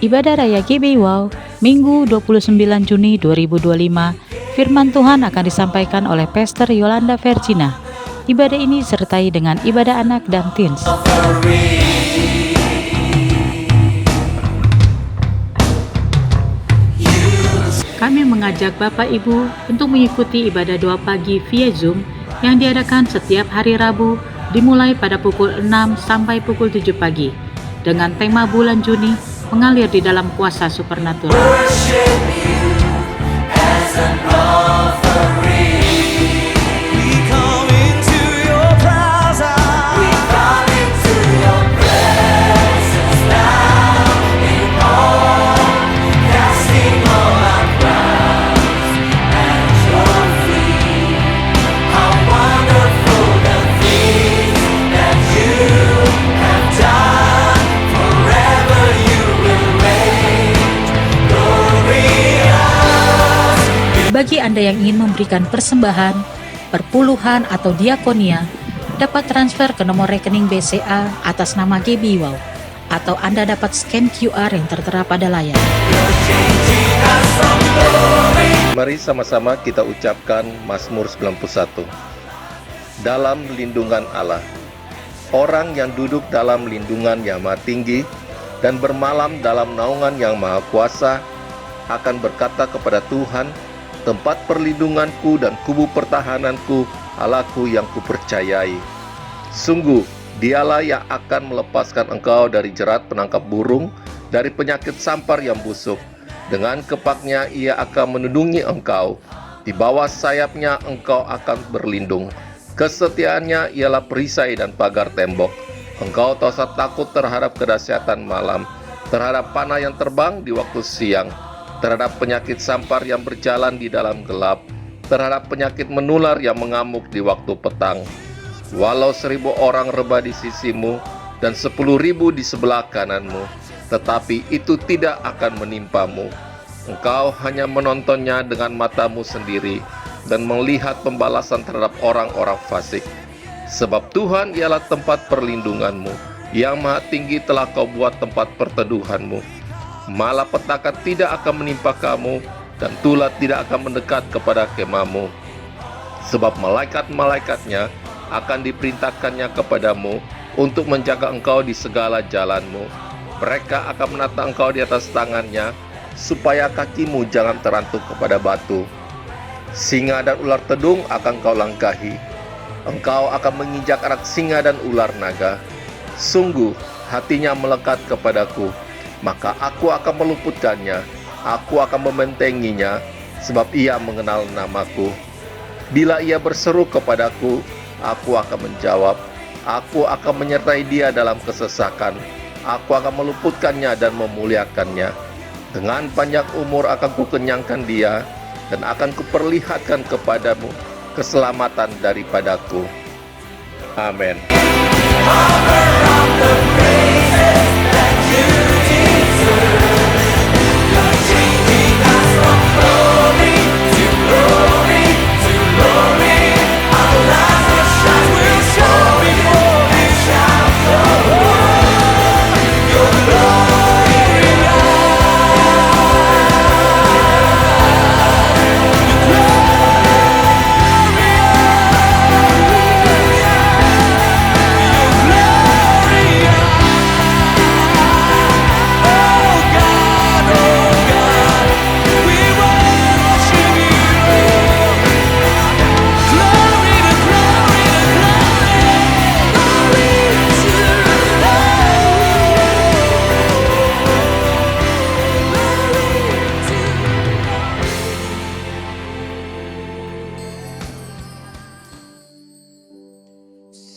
Ibadah Raya GBI Wow, Minggu 29 Juni 2025, firman Tuhan akan disampaikan oleh Pastor Yolanda Virgina. Ibadah ini disertai dengan ibadah anak dan teens. Kami mengajak Bapak Ibu untuk mengikuti ibadah doa pagi via Zoom yang diadakan setiap hari Rabu dimulai pada pukul 6 sampai pukul 7 pagi dengan tema bulan Juni mengalir di dalam kuasa supernatural. Bagi Anda yang ingin memberikan persembahan, perpuluhan atau diakonia, dapat transfer ke nomor rekening BCA atas nama GBI Wow, atau Anda dapat scan QR yang tertera pada layar. Mari sama-sama kita ucapkan Mazmur 91. Dalam lindungan Allah, orang yang duduk dalam lindungan yang maha tinggi dan bermalam dalam naungan yang maha kuasa akan berkata kepada Tuhan, tempat perlindunganku dan kubu pertahananku, Allahku yang kupercayai. Sungguh, dialah yang akan melepaskan engkau dari jerat penangkap burung, dari penyakit sampar yang busuk. Dengan kepaknya ia akan melindungi engkau. Di bawah sayapnya engkau akan berlindung. Kesetiaannya ialah perisai dan pagar tembok. Engkau tak usah takut terhadap kedahsyatan malam, terhadap panah yang terbang di waktu siang, terhadap penyakit sampar yang berjalan di dalam gelap, terhadap penyakit menular yang mengamuk di waktu petang. Walau 1000 orang rebah di sisimu dan 10.000 di sebelah kananmu, tetapi itu tidak akan menimpamu. Engkau hanya menontonnya dengan matamu sendiri dan melihat pembalasan terhadap orang-orang fasik. Sebab Tuhan ialah tempat perlindunganmu, yang maha tinggi telah kau buat tempat perteduhanmu. Malapetaka tidak akan menimpa kamu, dan tulah tidak akan mendekat kepada kemahmu. Sebab malaikat-malaikatnya akan diperintahkannya kepadamu untuk menjaga engkau di segala jalanmu. Mereka akan menata engkau di atas tangannya, supaya kakimu jangan terantuk kepada batu. Singa dan ular tedung akan kau langkahi. Engkau akan menginjak anak singa dan ular naga. Sungguh hatinya melekat kepadaku, maka aku akan meluputkannya, aku akan membentenginya, sebab ia mengenal namaku. Bila ia berseru kepadaku, aku akan menjawab, aku akan menyertai dia dalam kesesakan, aku akan meluputkannya dan memuliakannya. Dengan panjang umur akan kukenyangkan dia, dan akan kuperlihatkan kepadamu keselamatan daripadaku. Amin.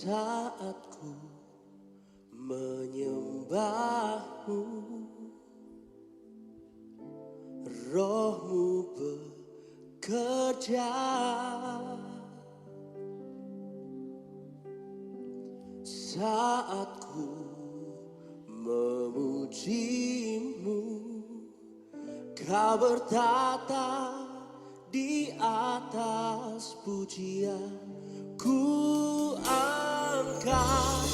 Saat ku menyembahmu, rohmu bekerja. Saat ku memujimu, kau bertata di atas pujian. Ku angkat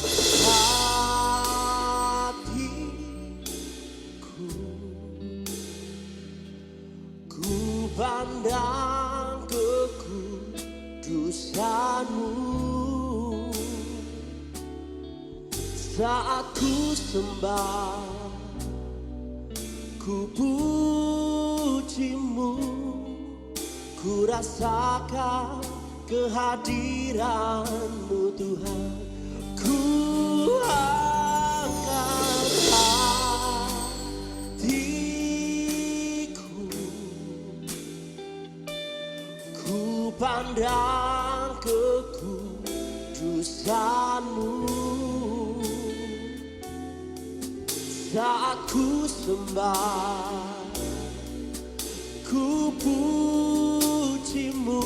hatiku Saat ku sembah, ku pujimu, ku rasakan kehadiranmu Tuhan. Ku angkat hatiku, ku pandang kekudusanmu. Saat ku sembah, ku pujimu,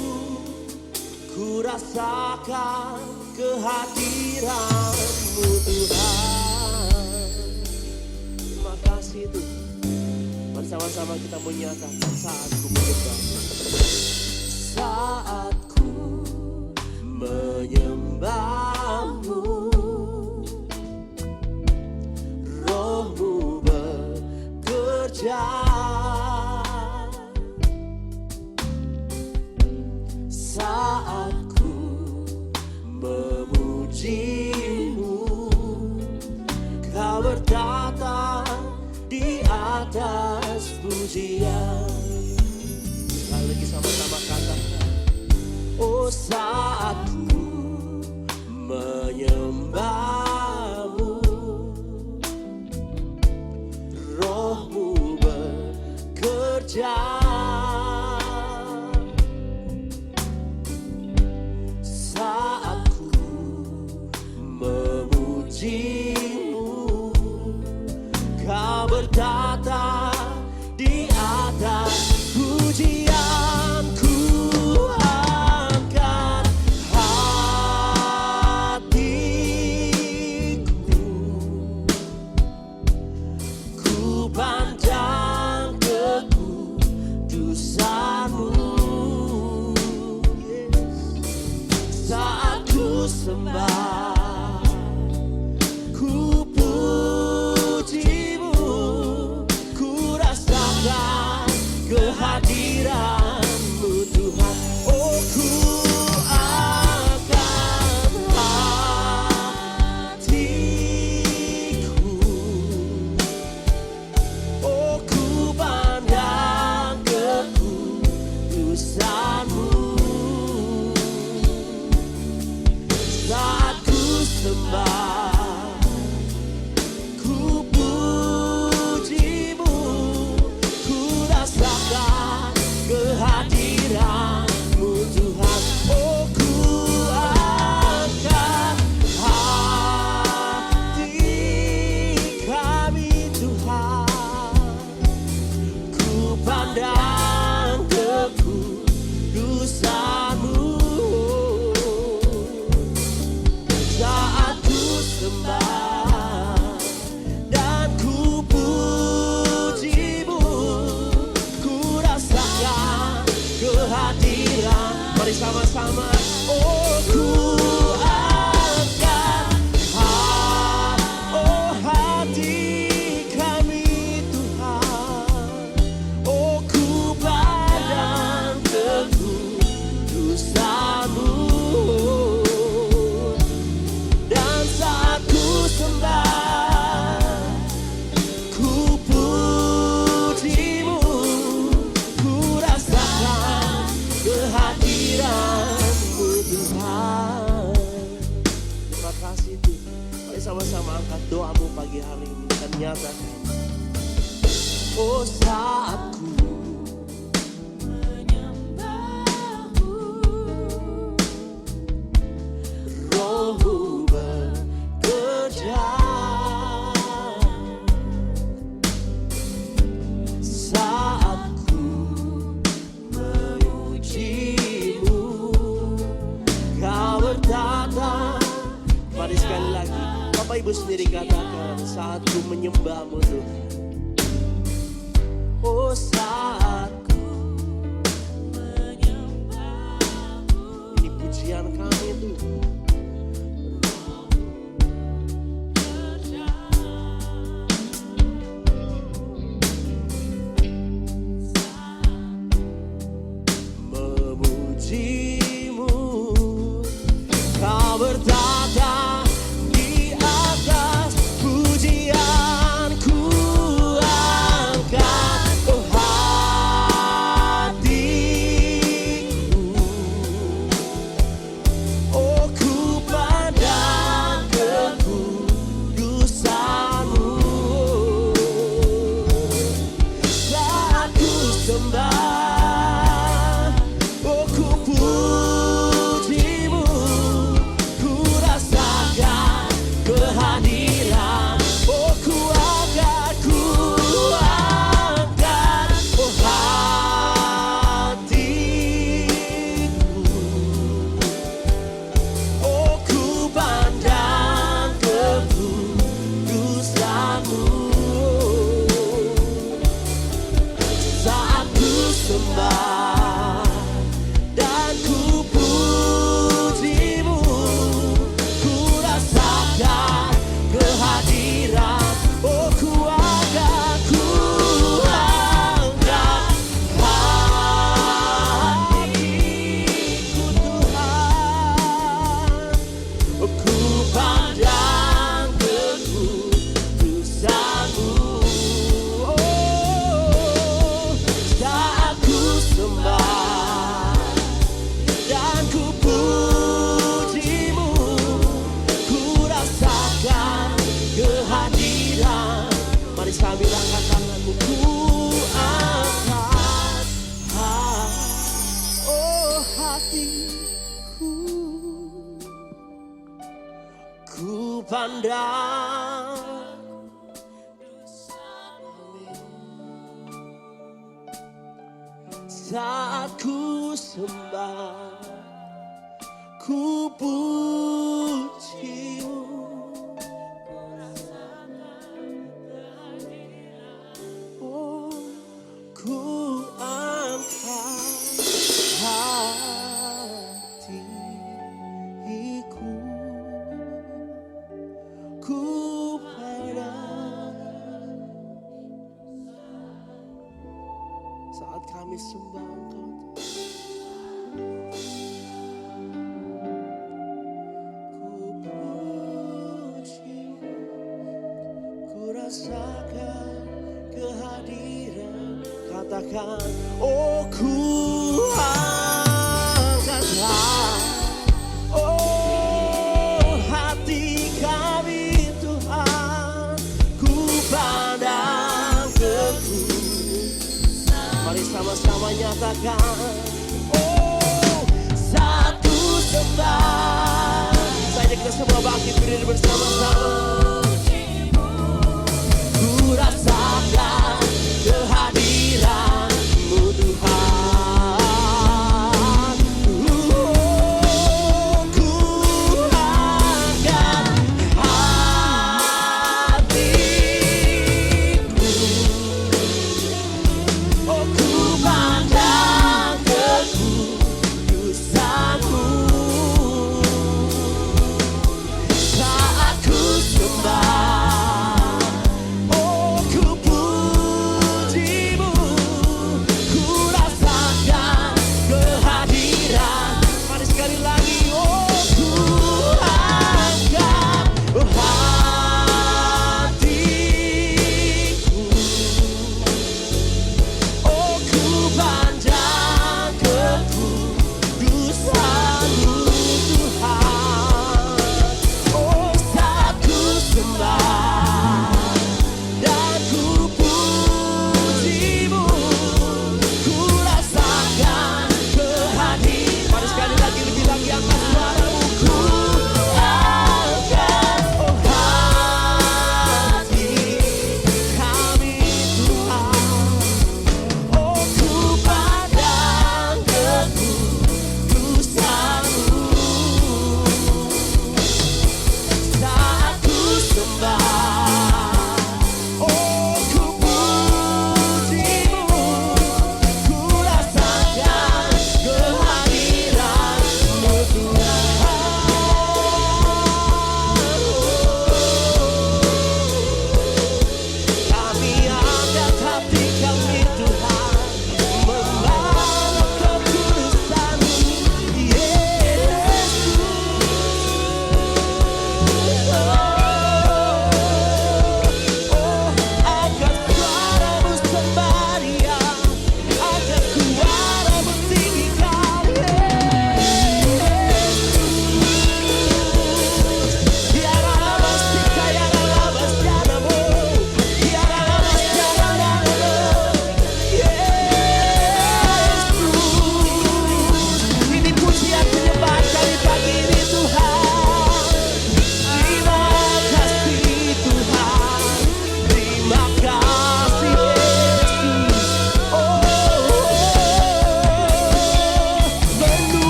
ku rasakan kehadiranmu Tuhan. Terima kasih Tuhan. Mari sama-sama kita menyatakan saat ku menyembah. Saat ku menyembahmu, Rohmu bekerja. Saat ku memujimu, Kau bertata di atas pujian. Sekali lagi sama-sama katakan, oh saat ku menyembahmu, Rohmu bekerja. Saat ku memujimu, Kau bertata di atas pujian. Ku angkat hatiku, ku pandang kekudusanmu. Saat ku sembah, ku pujimu, ku rasakan kehadiranmu Tuhan. Oh ku angkat hatiku, oh ku pandang kekudusanmu. Saat ku sembah, ku pujimu, ku rasakan kehadiranmu Tuhan. Oh ku angkat hati kami Tuhan, ku pandang kekudusanmu. Saat ku sembah dan ku pujimu, ku rasakan kehadiran. Mari sama-sama, oh ku angkat hati kami Tuhan, oh ku pandang kekudusanmu. Dan saat ku sembah, ku pujimu, ku rasakan kehadiranmu Tuhan. Terima kasih Tuhan. Mari sama-sama angkat doamu pagi hari ini dan nyatakan, oh saat ku menyembahmu, Rohmu bekerja. Saat ku memujimu, Kau bertata. Mari sekali lagi, Bapak Ibu sendiri katakan, saat ku menyembahmu Tuhan. Oh saat ku menyembahmu, ini pujian kami Tuhan. Memujimu, Kau bertata di atas pandang. Saat ku sembah, ku pujimu. Oh, ku angkat hatiku, ku pandang. Saat kami sembah Engkau, rasakan kehadiran, katakan, oh ku angkat oh hati kami Tuhan, ku pandang ke mari sama-sama nyatakan, oh satu sembah. Saja kita semua bangkit berdiri bersama-sama. Ku rasakan kehadiran-Mu Tuhan. Ku angkat hatiku, oh ku pandang kekudusan-Mu. Saat ku sembah,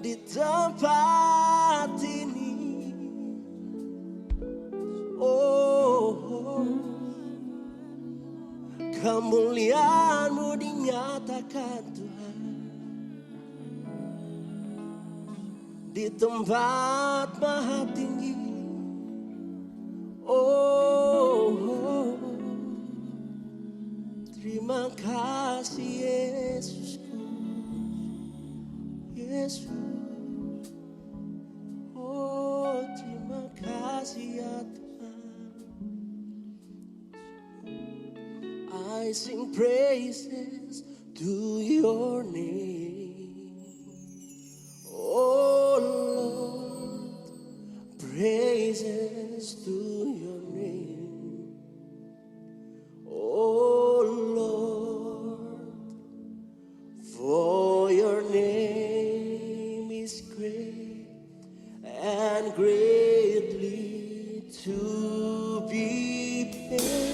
di tempat ini. Oh, kemuliaan-Mu dinyatakan Tuhan di tempat maha tinggi. Oh, terima kasih Yesusku, Yesus. Oh, terima kasih ya Tuhan. I sing praises to your name. Oh Lord, praises to your name. Oh Lord, for your name is great and greatly to be praised.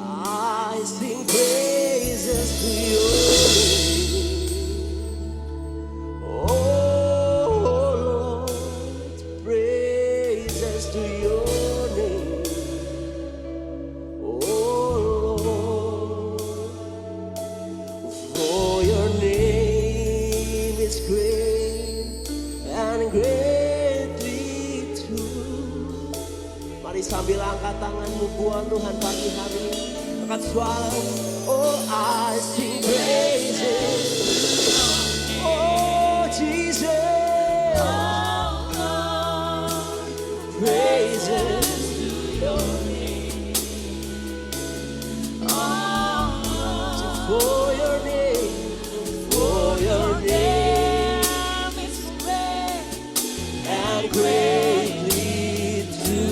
I sing praises to your name. Oh Lord, praises to your name. Oh Lord, for your name is great and greatly to. Mari sambil angkat tanganmu buat Tuhan pagi hari ini. Angkat suara. Oh, I sing praises. Oh Jesus, praises to your name. For your name, for your name is great and greatly to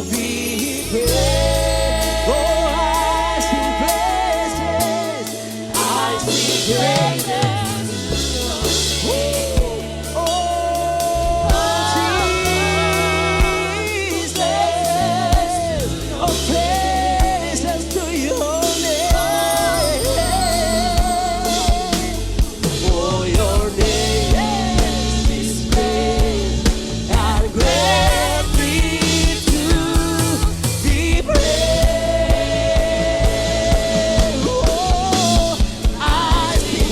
be praised. Oh, I sing praises, I sing praises. Oh, Jesus, oh, praises to your name. For your name is great and greatly to be praised. Oh, I sing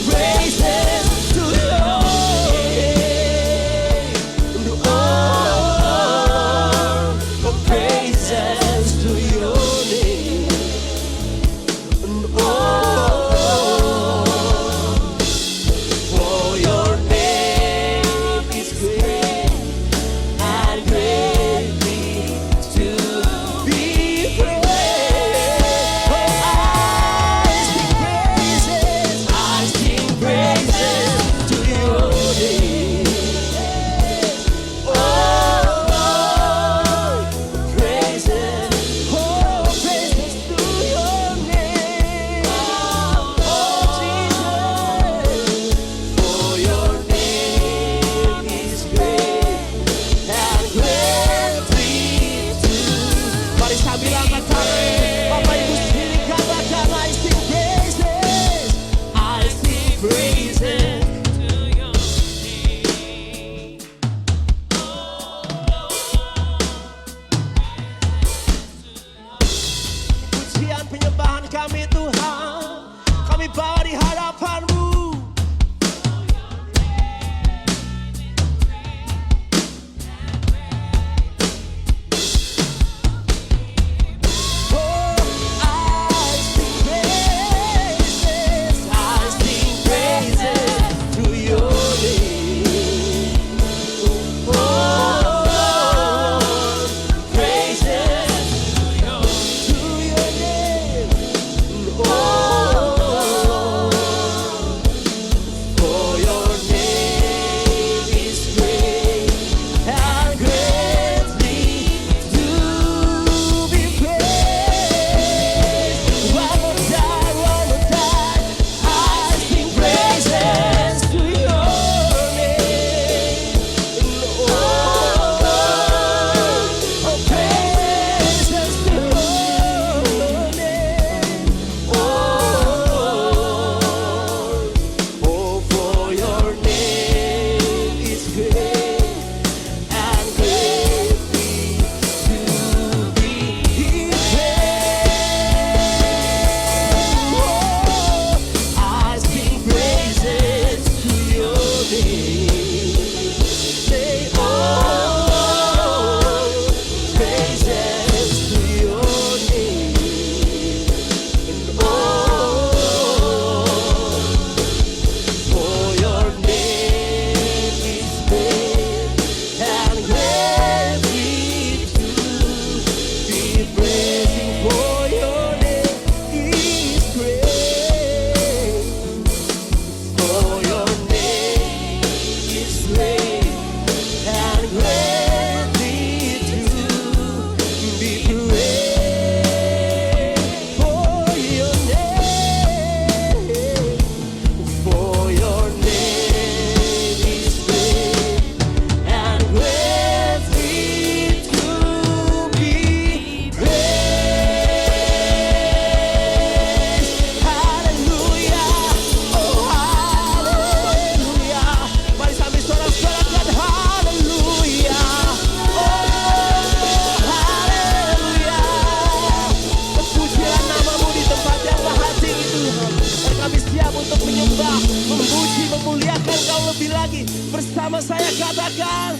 siap untuk menyembah, memuji, memuliakan Kau lebih lagi. Bersama saya katakan,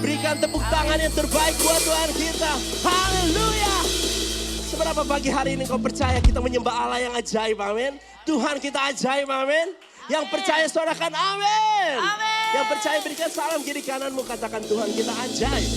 berikan tepuk tangan yang terbaik buat Tuhan kita. Haleluya. Seberapa pagi hari ini kau percaya kita menyembah Allah yang ajaib, amin. Tuhan kita ajaib, amin. Yang percaya suarakan amin. Yang percaya berikan salam kiri kananmu, katakan Tuhan kita ajaib.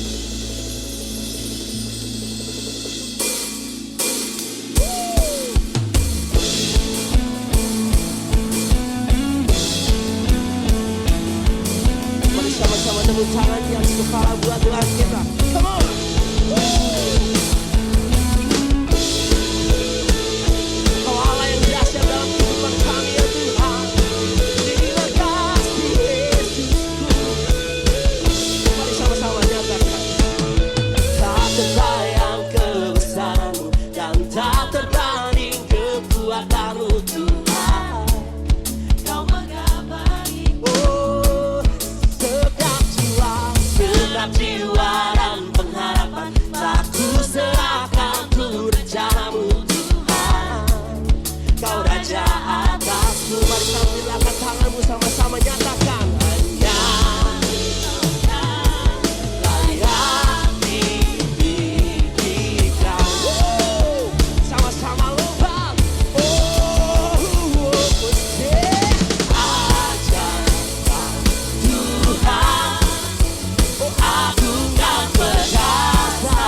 Mari sama-sama tepuk tangan yang kepala buat Tuhan kita. Come on. Kau Allah yang dahsyat dalam kehidupan kami ya Tuhan. Terima kasih Yesusku. Mari sama-sama nyatakan. Tak terbayang kebesaran-Mu dan tak tertanding kekuatan-Mu Tuhan. Kau mengabari. Oh, setiap jiwa dan pengharapan tak ku serahkan ku rencana-Mu Tuhan. Kau Raja atasku. Mari sambil angkat tanganmu sama-sama nyatakan. Hanya layak dipikirkan. Sama-sama lompat. Ajaibkan Tuhan. Oh, agungkan perkasa.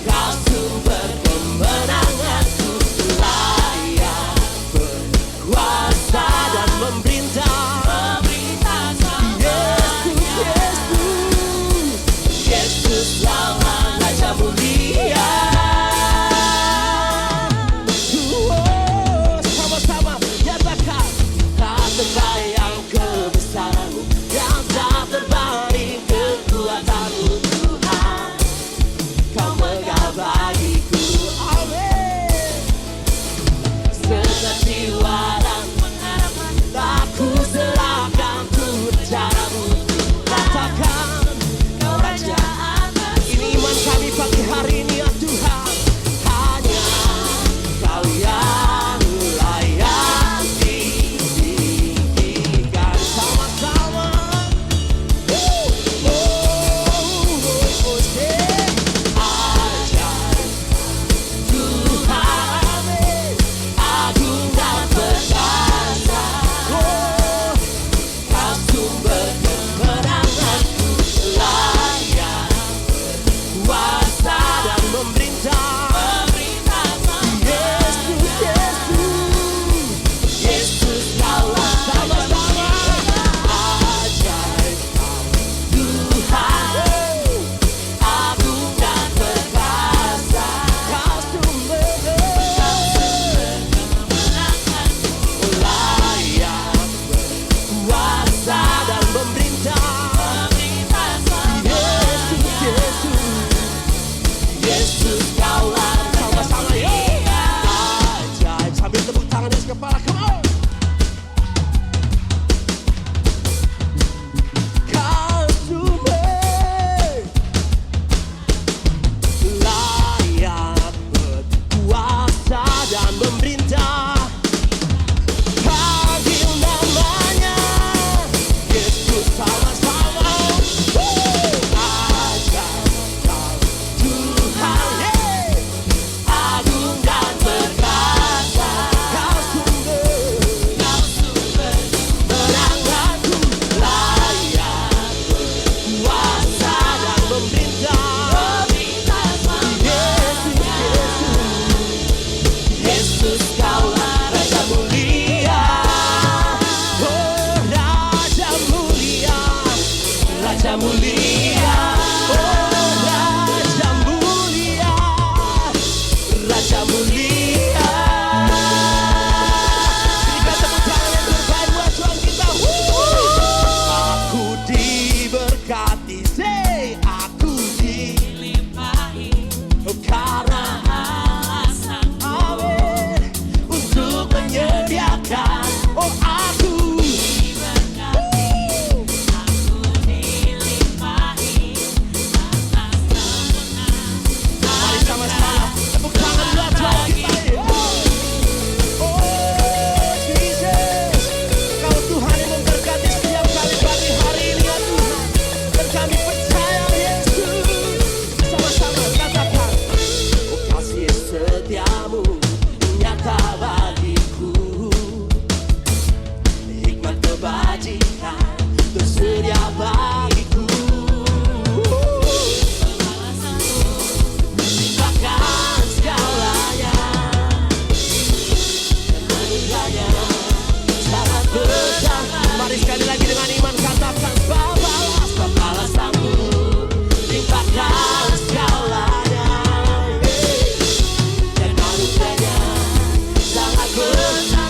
Kau sumber kemenanganku, layak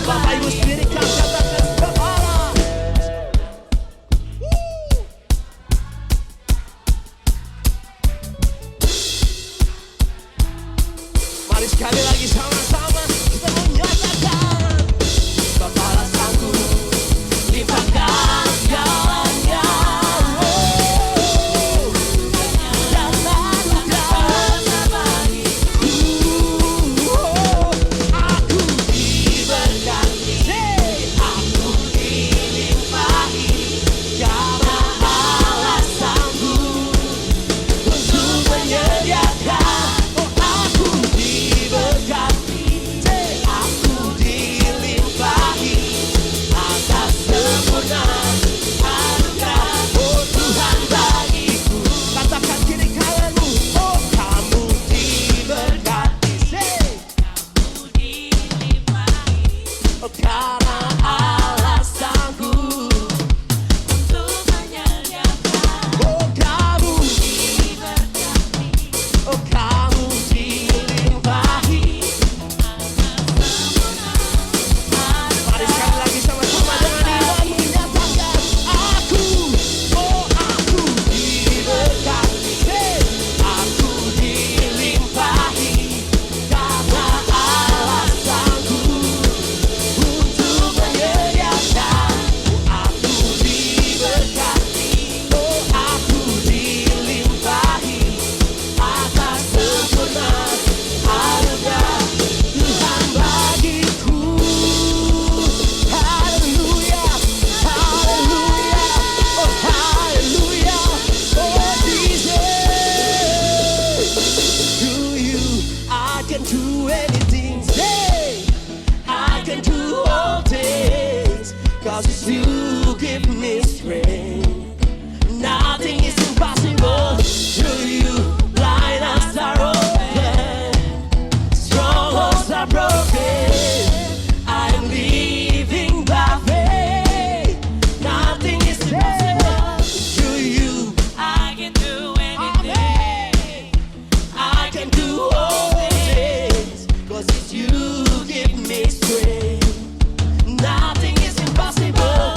Bapak Ibu dirikan katakan kepala. Mari sekali lagi sama-sama kita menyatakan Bapa rasaku limpahkan jalannya. Dan anugerah aku diberkati, aku dilimpahi karena Allah sanggup untuk menyediakan. Aku diberkati, aku dilimpahi atas sempurna anugerah Tuhan bagiku. Katakan kiri kananmu, oh kamu diberkati, kamu dilimpahi, oh karena Allah sanggup untuk menyediakan. Oh kamu diberkati, oh kamu dilimpahi. Mari sekali lagi sama-sama dengan iman menyatakan aku, oh aku diberkati, aku dilimpahi karena Allah sanggup untuk menyediakan. Aku diberkati, oh aku dilimpahi atas sempurna anugerah Tuhan bagiku. Haleluya, haleluya, oh haleluya, oh Jesus. Through you I can do anything, say I can do all things, 'cause you give me strength. Nothing is impossible. Through you blind eyes are open, strongholds are broken. I'm living by faith. Nothing is impossible. Through you I can do anything. I can do all things, 'cause it's you give me strength. Nothing is impossible.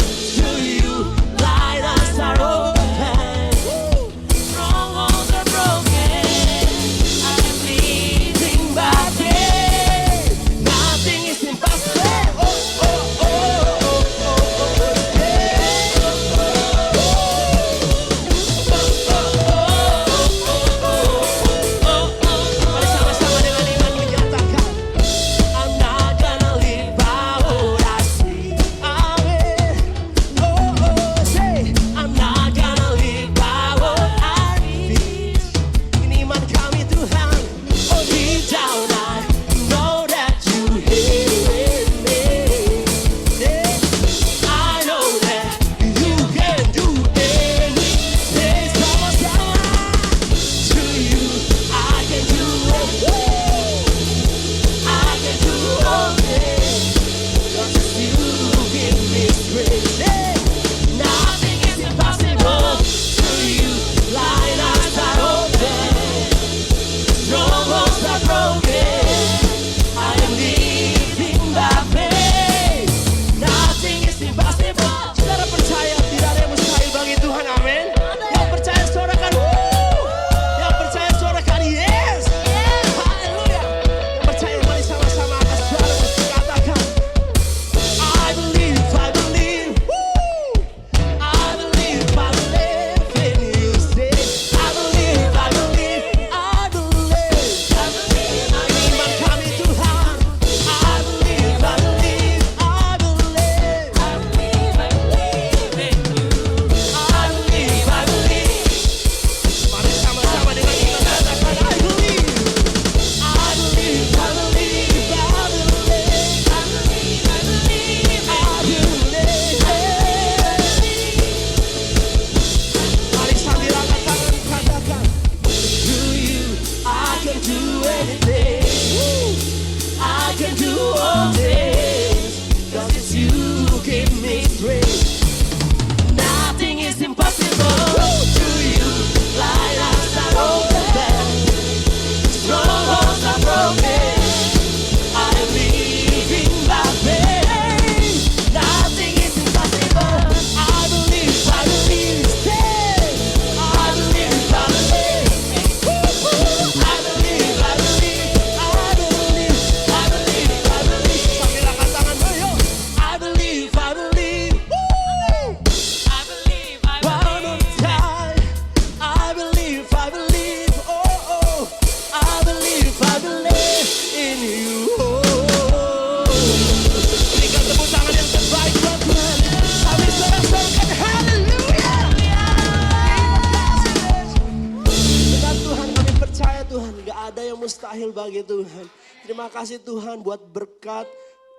kasih Tuhan. Terima kasih Tuhan buat berkat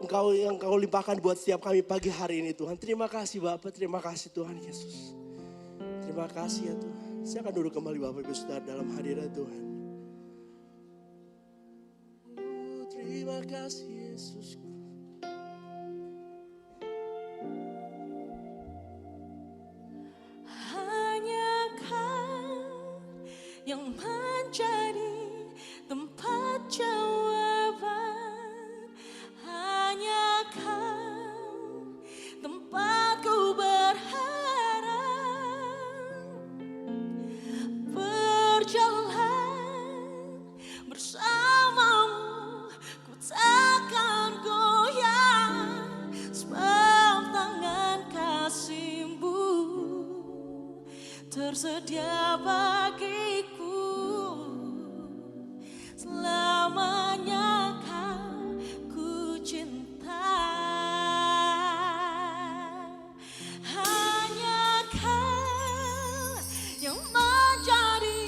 Engkau yang Engkau limpahkan buat setiap kami pagi hari ini Tuhan. Terima kasih Bapak, terima kasih Tuhan Yesus. Terima kasih ya Tuhan. Saya akan duduk kembali Bapak Ibu Saudara dalam hadirat Tuhan. Terima kasih Yesus. Hanya Kau yang menjadi tempat jawaban. Hanya Kau tempatku berharap. Berjalan bersamamu, ku takkan goyah, sebab tangan kasih-Mu tersedia bagiku. Selamanya Kau ku cinta. Hanya Kau yang menjadi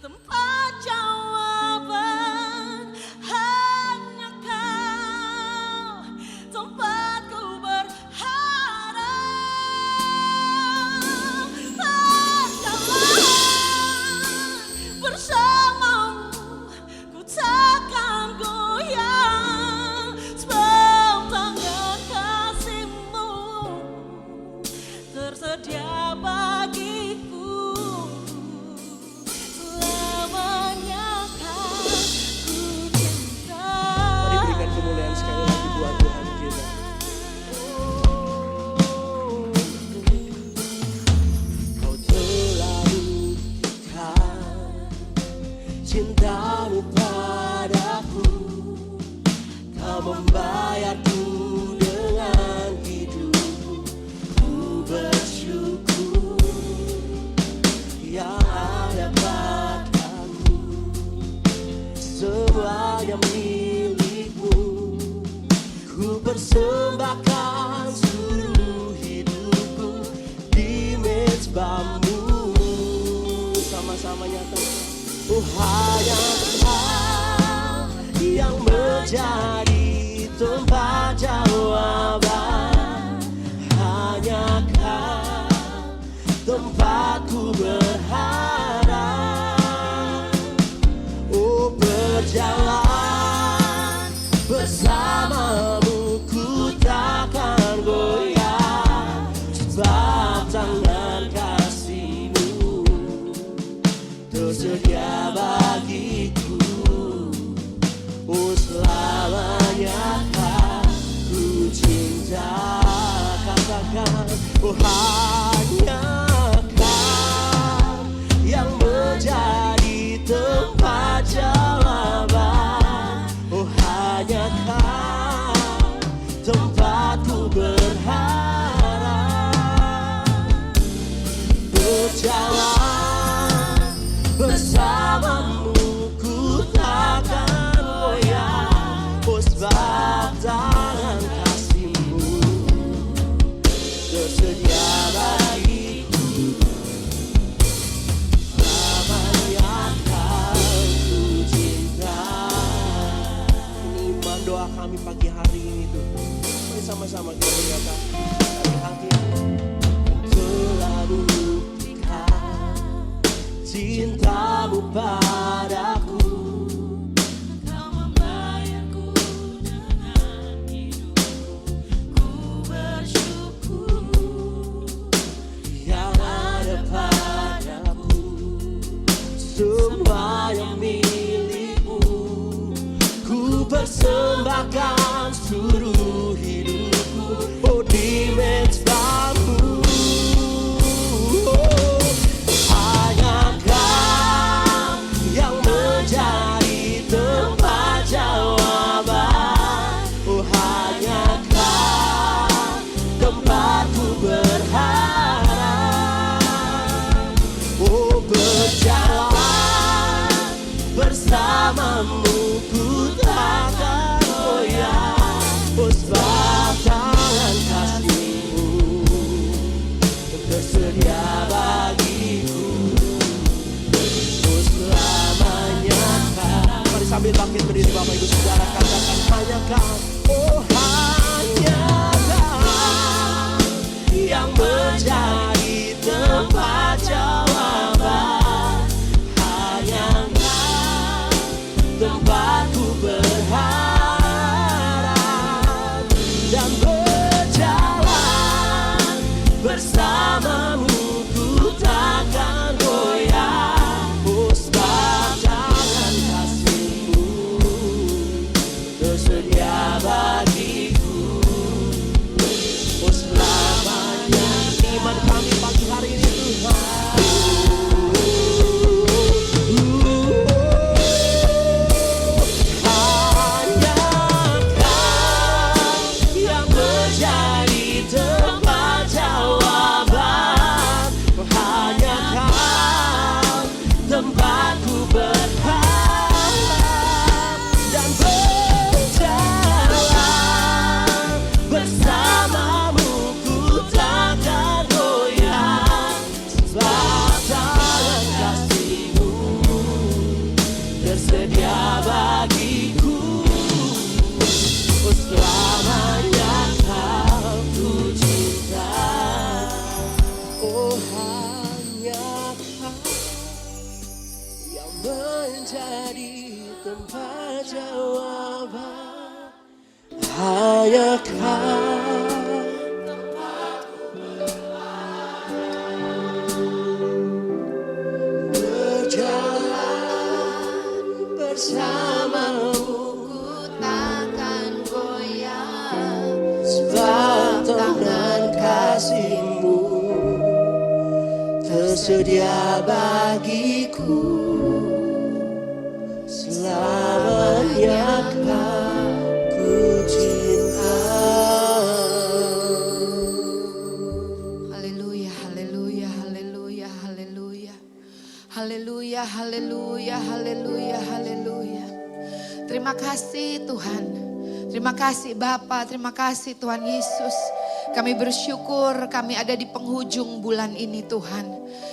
tempat jawaban. Hanya Kau tempatku berharap. Berjalan bersamamu, ku takkan goyah, sebab tangan kasih-Mu tersedia bagiku. Selamanya Kau ku cinta. Mari berikan kemuliaan sekali lagi buat Tuhan kita. Kau telah buktikan cinta-Mu padaku. Kau membayarku dengan hidupku. Ku bersyukur yang ada padaku. Semuanya milik-Mu. Ku persembahkan seluruh hidupku di mezbah-Mu. Sama-sama nyatakan. Oh hanya Kau yang menjadi tempat jawaban. Hanya Kau tempatku berharap. Oh berjalan bersamamu, ku takkan goyah, sebab tangan kasih-Mu tersedia bagiku. Oh selamanya Kau ku cinta. Katakan, oh hanya Kau yang menjadi tempat jawaban. Oh hanya Kau tempatku berharap. Berjalan bersamamu, ku takkan goyah, oh sebab tangan kasih-Mu tersedia bagiku. Selamanya Kau ku cinta. Ini iman doa kami pagi hari ini tuh. Mari sama-sama kita berkata dari hati. Telah buktikan cinta-Mu padaku. Kau membayarku dengan hidupku. Ku bersyukur Yang ada padaku, semuanya milik-Mu. Ku persembahkan seluruh hidupku, oh di mezbah-Mu. Oh, hanya Kau yang menjadi tempat jawaban. Oh hanya Kau tempatku berharap. Oh berjalan bersamamu, ku takkan goyah, oh sebab tangan kasih-Mu tersedia bagiku. Oh selamanya Kau. Mari sambil bangkit berdiri Bapak Ibu Saudara, katakan hanya Kau, oh hanya Kau yang menjadi tempat jawaban. Hanya Kau tempatku berharap dan berjalan bersamamu. Ku takkan goyah, oh sebab tangan kasih-Mu tersedia bagiku. Oh selamanya iman kami pagi hari ini Tuhan. Hanya Kau yang menjadi tempat jawaban. Hanya Kau tempatku berharap dan berjalan bersamamu. Ku takkan goyah, sebab tangan kasih-Mu tersedia bagiku. Oh selamanya Kau ku cinta. Oh hanya Kau yang menjadi tempat jawaban. Hanya Kau berjalan bersamamu. Ku takkan goyah, Sebab tangan kasih-Mu tersedia bagiku. Selamanya Kau ku cinta. Haleluya, haleluya, haleluya, haleluya. Haleluya, haleluya, haleluya, haleluya. Terima kasih Tuhan. Terima kasih Bapa, terima kasih Tuhan Yesus. Kami bersyukur kami ada di penghujung bulan ini Tuhan.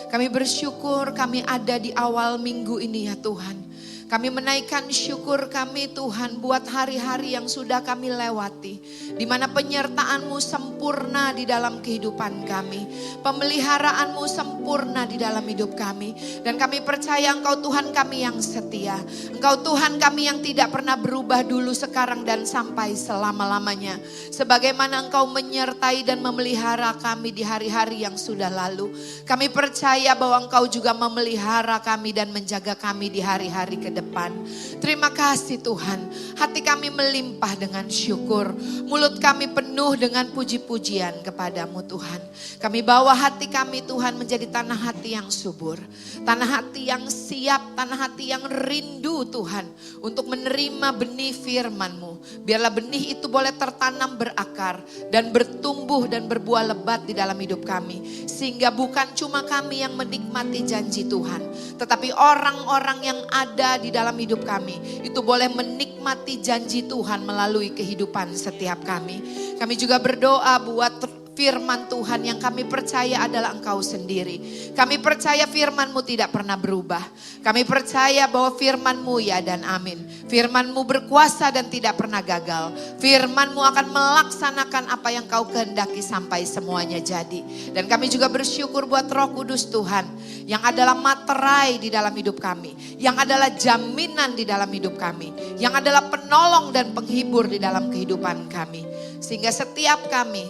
Kami bersyukur kami ada di awal minggu ini ya Tuhan. Kami menaikkan syukur kami Tuhan buat hari-hari yang sudah kami lewati. Di mana penyertaan-Mu sempurna di dalam kehidupan kami. Pemeliharaanmu sempurna di dalam hidup kami. Dan kami percaya Engkau Tuhan kami yang setia. Engkau Tuhan kami yang tidak pernah berubah dulu, sekarang dan sampai selama-lamanya. Sebagaimana Engkau menyertai dan memelihara kami di hari-hari yang sudah lalu. Kami percaya bahwa Engkau juga memelihara kami dan menjaga kami di hari-hari ke depan. Terima kasih Tuhan. Hati kami melimpah dengan syukur. Mulut kami penuh dengan puji-pujian kepadamu Tuhan. Kami bawa hati kami Tuhan menjadi tanah hati yang subur. Tanah hati yang siap, tanah hati yang rindu Tuhan. Untuk menerima benih firman-Mu. Biarlah benih itu boleh tertanam berakar dan bertumbuh dan berbuah lebat di dalam hidup kami. Sehingga bukan cuma kami yang menikmati janji Tuhan. Tetapi orang-orang yang ada di dalam hidup kami itu boleh menikmati janji Tuhan melalui kehidupan setiap kami. Kami juga berdoa buat firman Tuhan yang kami percaya adalah Engkau sendiri. Kami percaya firman-Mu tidak pernah berubah. Kami percaya bahwa firman-Mu ya dan amin. Firman-Mu berkuasa dan tidak pernah gagal. Firman-Mu akan melaksanakan apa yang Kau kehendaki sampai semuanya jadi. Dan kami juga bersyukur buat Roh Kudus Tuhan yang adalah materai di dalam hidup kami. Yang adalah jaminan di dalam hidup kami. Yang adalah penolong dan penghibur di dalam kehidupan kami. Sehingga setiap kami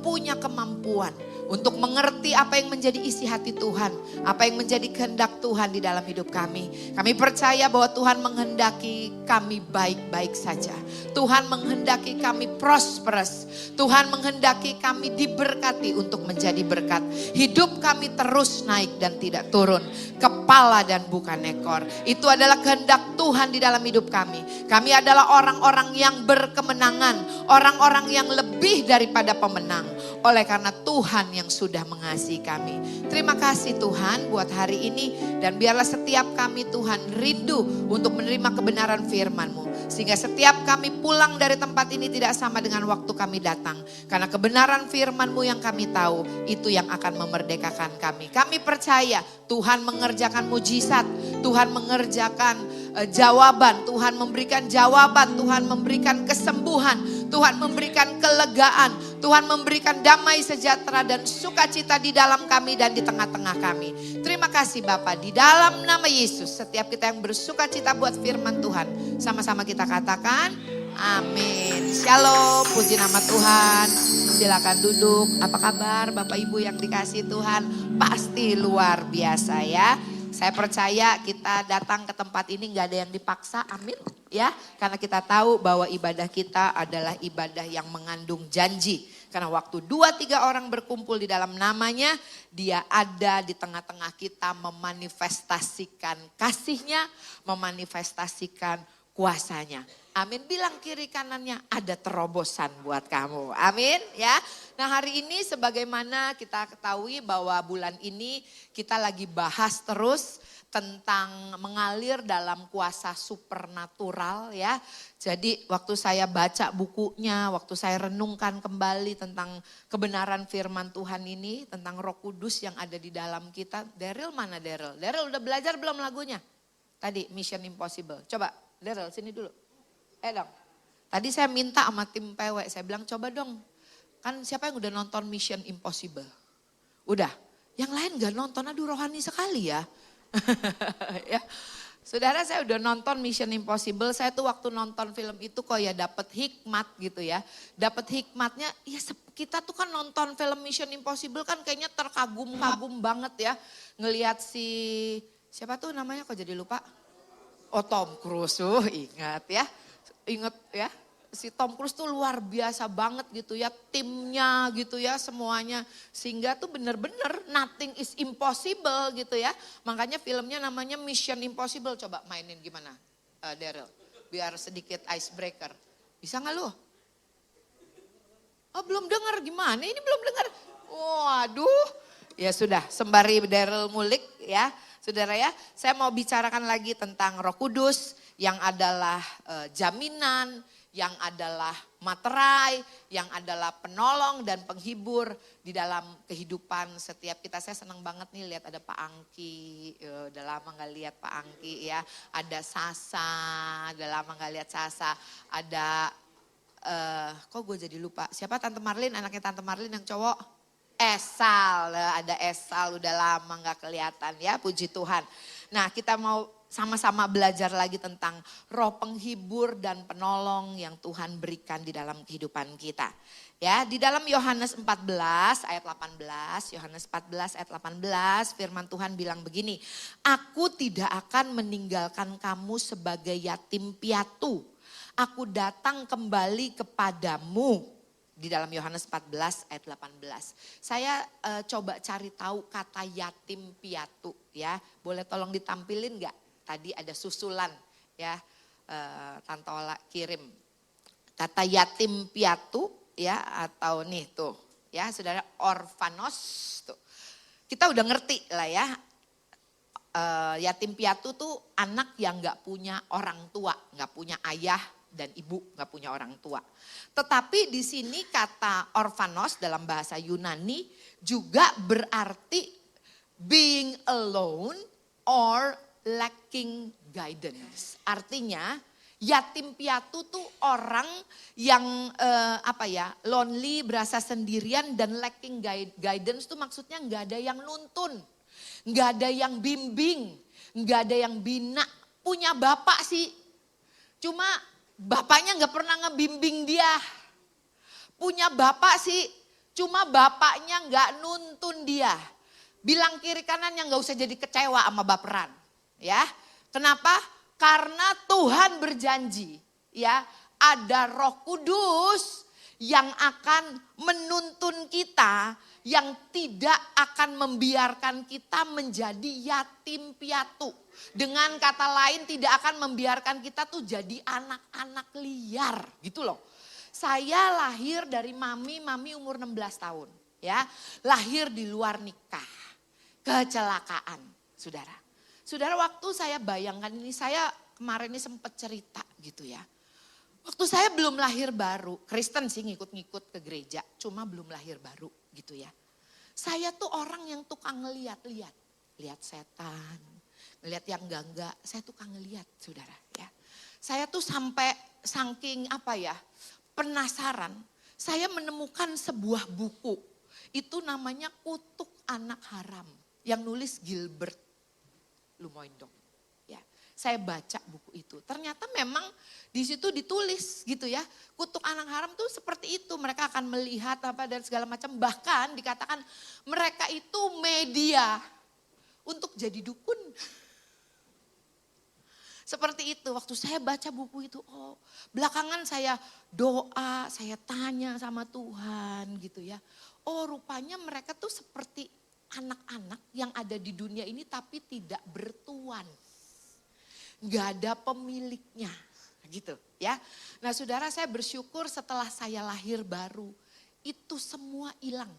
punya kemampuan untuk mengerti apa yang menjadi isi hati Tuhan. Apa yang menjadi kehendak Tuhan di dalam hidup kami. Kami percaya bahwa Tuhan menghendaki kami baik-baik saja. Tuhan menghendaki kami prosperous. Tuhan menghendaki kami diberkati untuk menjadi berkat. Hidup kami terus naik dan tidak turun. Kepala dan bukan ekor. Itu adalah kehendak Tuhan di dalam hidup kami. Kami adalah orang-orang yang berkemenangan. Orang-orang yang lebih daripada pemenang. Oleh karena Tuhan yang sudah mengasihi kami. Terima kasih Tuhan buat hari ini. Dan biarlah setiap kami Tuhan rindu untuk menerima kebenaran firman-Mu. Sehingga setiap kami pulang dari tempat ini tidak sama dengan waktu kami datang. Karena kebenaran firman-Mu yang kami tahu itu yang akan memerdekakan kami. Kami percaya Tuhan mengerjakan mujizat. Tuhan mengerjakan jawaban, Tuhan memberikan jawaban, Tuhan memberikan kesembuhan, Tuhan memberikan kelegaan, Tuhan memberikan damai sejahtera dan sukacita di dalam kami dan di tengah-tengah kami. Terima kasih Bapak, di dalam nama Yesus setiap kita yang bersukacita buat firman Tuhan, sama-sama kita katakan amin. Shalom, puji nama Tuhan. Silakan duduk. Apa kabar Bapak Ibu yang dikasih Tuhan? Pasti luar biasa ya. Saya percaya kita datang ke tempat ini gak ada yang dipaksa, amin ya. Karena kita tahu bahwa ibadah kita adalah ibadah yang mengandung janji. Karena waktu 2-3 orang berkumpul di dalam namanya, dia ada di tengah-tengah kita memanifestasikan kasihnya, memanifestasikan kuasanya. Amin, bilang kiri kanannya ada terobosan buat kamu. Amin ya. Nah hari ini sebagaimana kita ketahui bahwa bulan ini kita lagi bahas terus tentang mengalir dalam kuasa supernatural ya. Jadi waktu saya baca bukunya, waktu saya renungkan kembali tentang kebenaran firman Tuhan ini, tentang Roh Kudus yang ada di dalam kita. Daryl mana Daryl? Daryl udah belajar belum lagunya? Tadi Mission Impossible. Coba Daryl sini dulu. Dong. Tadi saya minta sama tim PW, saya bilang coba dong. Kan siapa yang udah nonton Mission Impossible? Udah. Yang lain gak nonton, aduh rohani sekali ya. Ya. Saudara saya udah nonton Mission Impossible, saya tuh waktu nonton film itu kok ya dapet hikmat gitu ya. Dapet hikmatnya, ya kita tuh kan nonton film Mission Impossible kan kayaknya terkagum-kagum banget ya. Ngelihat siapa tuh namanya kok jadi lupa? Oh Tom Cruise, ingat ya. Ingat ya, si Tom Cruise tuh luar biasa banget gitu ya, timnya gitu ya semuanya. Sehingga tuh bener-bener nothing is impossible gitu ya. Makanya filmnya namanya Mission Impossible. Coba mainin gimana Daryl, biar sedikit icebreaker. Bisa gak lu? Oh belum dengar gimana, ini belum dengar. Waduh, ya sudah sembari Daryl ngulik ya. Saudara ya, saya mau bicarakan lagi tentang Roh Kudus yang adalah jaminan, yang adalah materai, yang adalah penolong dan penghibur di dalam kehidupan setiap kita. Saya senang banget nih lihat ada Pak Angki, udah lama gak lihat Pak Angki ya. Ada Sasa, udah lama gak lihat Sasa. Ada, kok gue jadi lupa, siapa Tante Marlin, anaknya Tante Marlin yang cowok? Esal, ada Esal udah lama gak kelihatan ya, puji Tuhan. Nah kita mau sama-sama belajar lagi tentang roh penghibur dan penolong yang Tuhan berikan di dalam kehidupan kita. Ya, di dalam Yohanes 14 ayat 18, Yohanes 14 ayat 18 firman Tuhan bilang begini, aku tidak akan meninggalkan kamu sebagai yatim piatu, aku datang kembali kepadamu. Di dalam Yohanes 14 ayat 18. Saya coba cari tahu kata yatim piatu ya. Boleh tolong ditampilin gak? Tadi ada susulan ya. Tante Ola kirim. Kata yatim piatu ya atau nih tuh ya saudara orfanos tuh. Kita udah ngerti lah ya. Yatim piatu tuh anak yang gak punya orang tua. Gak punya ayah dan ibu, gak punya orang tua. Tetapi di sini kata orfanos dalam bahasa Yunani juga berarti being alone or lacking guidance. Artinya yatim piatu tuh orang yang lonely, berasa sendirian dan lacking guidance tuh maksudnya gak ada yang nuntun, gak ada yang bimbing, gak ada yang bina. Punya bapak sih, cuma bapaknya gak pernah ngebimbing dia. Punya bapak sih, cuma bapaknya gak nuntun dia. Bilang kiri kanan yang gak usah jadi kecewa sama baperan. Ya, kenapa? Karena Tuhan berjanji ya, ada Roh Kudus yang akan menuntun kita, yang tidak akan membiarkan kita menjadi yatim piatu. Dengan kata lain tidak akan membiarkan kita tuh jadi anak-anak liar gitu loh. Saya lahir dari mami umur 16 tahun ya. Lahir di luar nikah, kecelakaan saudara. Saudara waktu saya bayangkan ini, saya kemarin ini sempat cerita gitu ya. Waktu saya belum lahir baru, Kristen sih ngikut-ngikut ke gereja, cuma belum lahir baru gitu ya. Saya tuh orang yang tukang lihat setan. Ngelihat yang enggak, saya tuh kan ngelihat saudara ya. Saya tuh sampai saking penasaran. Saya menemukan sebuah buku. Itu namanya Kutuk Anak Haram. Yang nulis Gilbert Lumoindong. Ya, saya baca buku itu. Ternyata memang di situ ditulis gitu ya. Kutuk anak haram tuh seperti itu. Mereka akan melihat dan segala macam. Bahkan dikatakan mereka itu media untuk jadi dukun. Seperti itu, waktu saya baca buku itu, belakangan saya doa, saya tanya sama Tuhan gitu ya. Rupanya mereka tuh seperti anak-anak yang ada di dunia ini tapi tidak bertuan. Gak ada pemiliknya gitu ya. Nah saudara, saya bersyukur setelah saya lahir baru, itu semua hilang.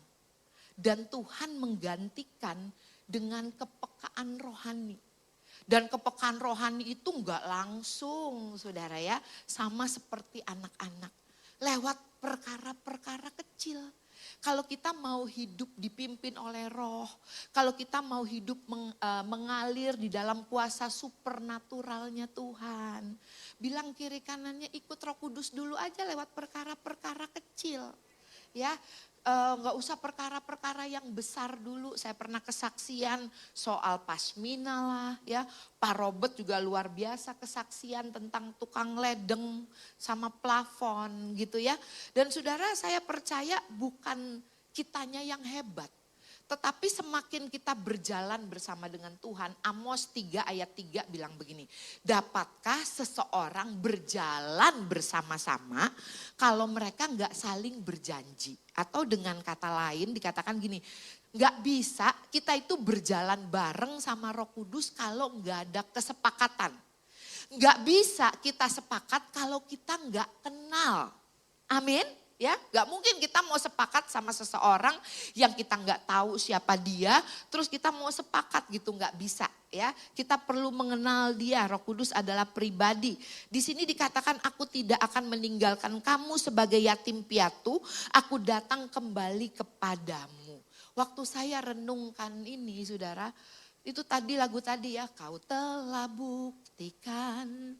Dan Tuhan menggantikan dengan kepekaan rohani. Dan kepekaan rohani itu enggak langsung saudara ya. Sama seperti anak-anak. Lewat perkara-perkara kecil. Kalau kita mau hidup dipimpin oleh roh. Kalau kita mau hidup mengalir di dalam kuasa supernaturalnya Tuhan. Bilang kiri kanannya ikut Roh Kudus dulu aja lewat perkara-perkara kecil. Ya. Nggak usah perkara-perkara yang besar dulu. Saya pernah kesaksian soal pasmina lah ya. Pak Robert juga luar biasa kesaksian tentang tukang ledeng sama plafon gitu ya. Dan saudara, saya percaya bukan kitanya yang hebat. Tetapi semakin kita berjalan bersama dengan Tuhan, Amos 3 ayat 3 bilang begini. Dapatkah seseorang berjalan bersama-sama kalau mereka nggak saling berjanji? Atau dengan kata lain dikatakan gini, nggak bisa kita itu berjalan bareng sama Roh Kudus kalau nggak ada kesepakatan. Nggak bisa kita sepakat kalau kita nggak kenal. Amin. Ya, nggak mungkin kita mau sepakat sama seseorang yang kita nggak tahu siapa dia, terus kita mau sepakat gitu, nggak bisa ya. Kita perlu mengenal dia. Roh Kudus adalah pribadi. Di sini dikatakan aku tidak akan meninggalkan kamu sebagai yatim piatu, aku datang kembali kepadamu. Waktu saya renungkan ini, saudara, itu tadi lagu tadi ya, kau telah buktikan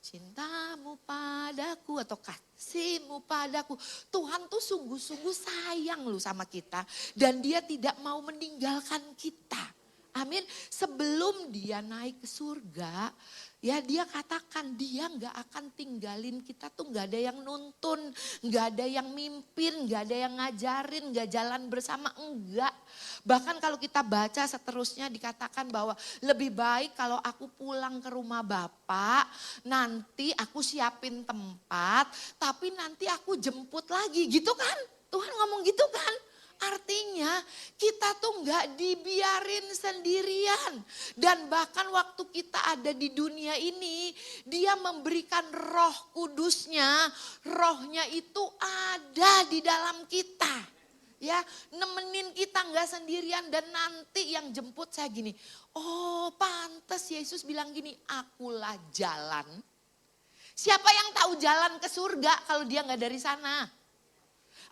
cintamu padaku atau kasihmu padaku. Tuhan tuh sungguh-sungguh sayang loh sama kita. Dan dia tidak mau meninggalkan kita. Amin. Sebelum dia naik ke surga, ya dia katakan dia gak akan tinggalin kita tuh, gak ada yang nuntun, gak ada yang mimpin, gak ada yang ngajarin, gak jalan bersama, enggak. Bahkan kalau kita baca seterusnya dikatakan bahwa lebih baik kalau aku pulang ke rumah Bapak, nanti aku siapin tempat, tapi nanti aku jemput lagi, gitu kan? Tuhan ngomong gitu kan? Artinya kita tuh gak dibiarin sendirian. Dan bahkan waktu kita ada di dunia ini, dia memberikan Roh Kudusnya. Rohnya itu ada di dalam kita. Ya, nemenin kita gak sendirian. Dan nanti yang jemput saya gini, pantes Yesus bilang gini, akulah jalan. Siapa yang tahu jalan ke surga kalau dia gak dari sana?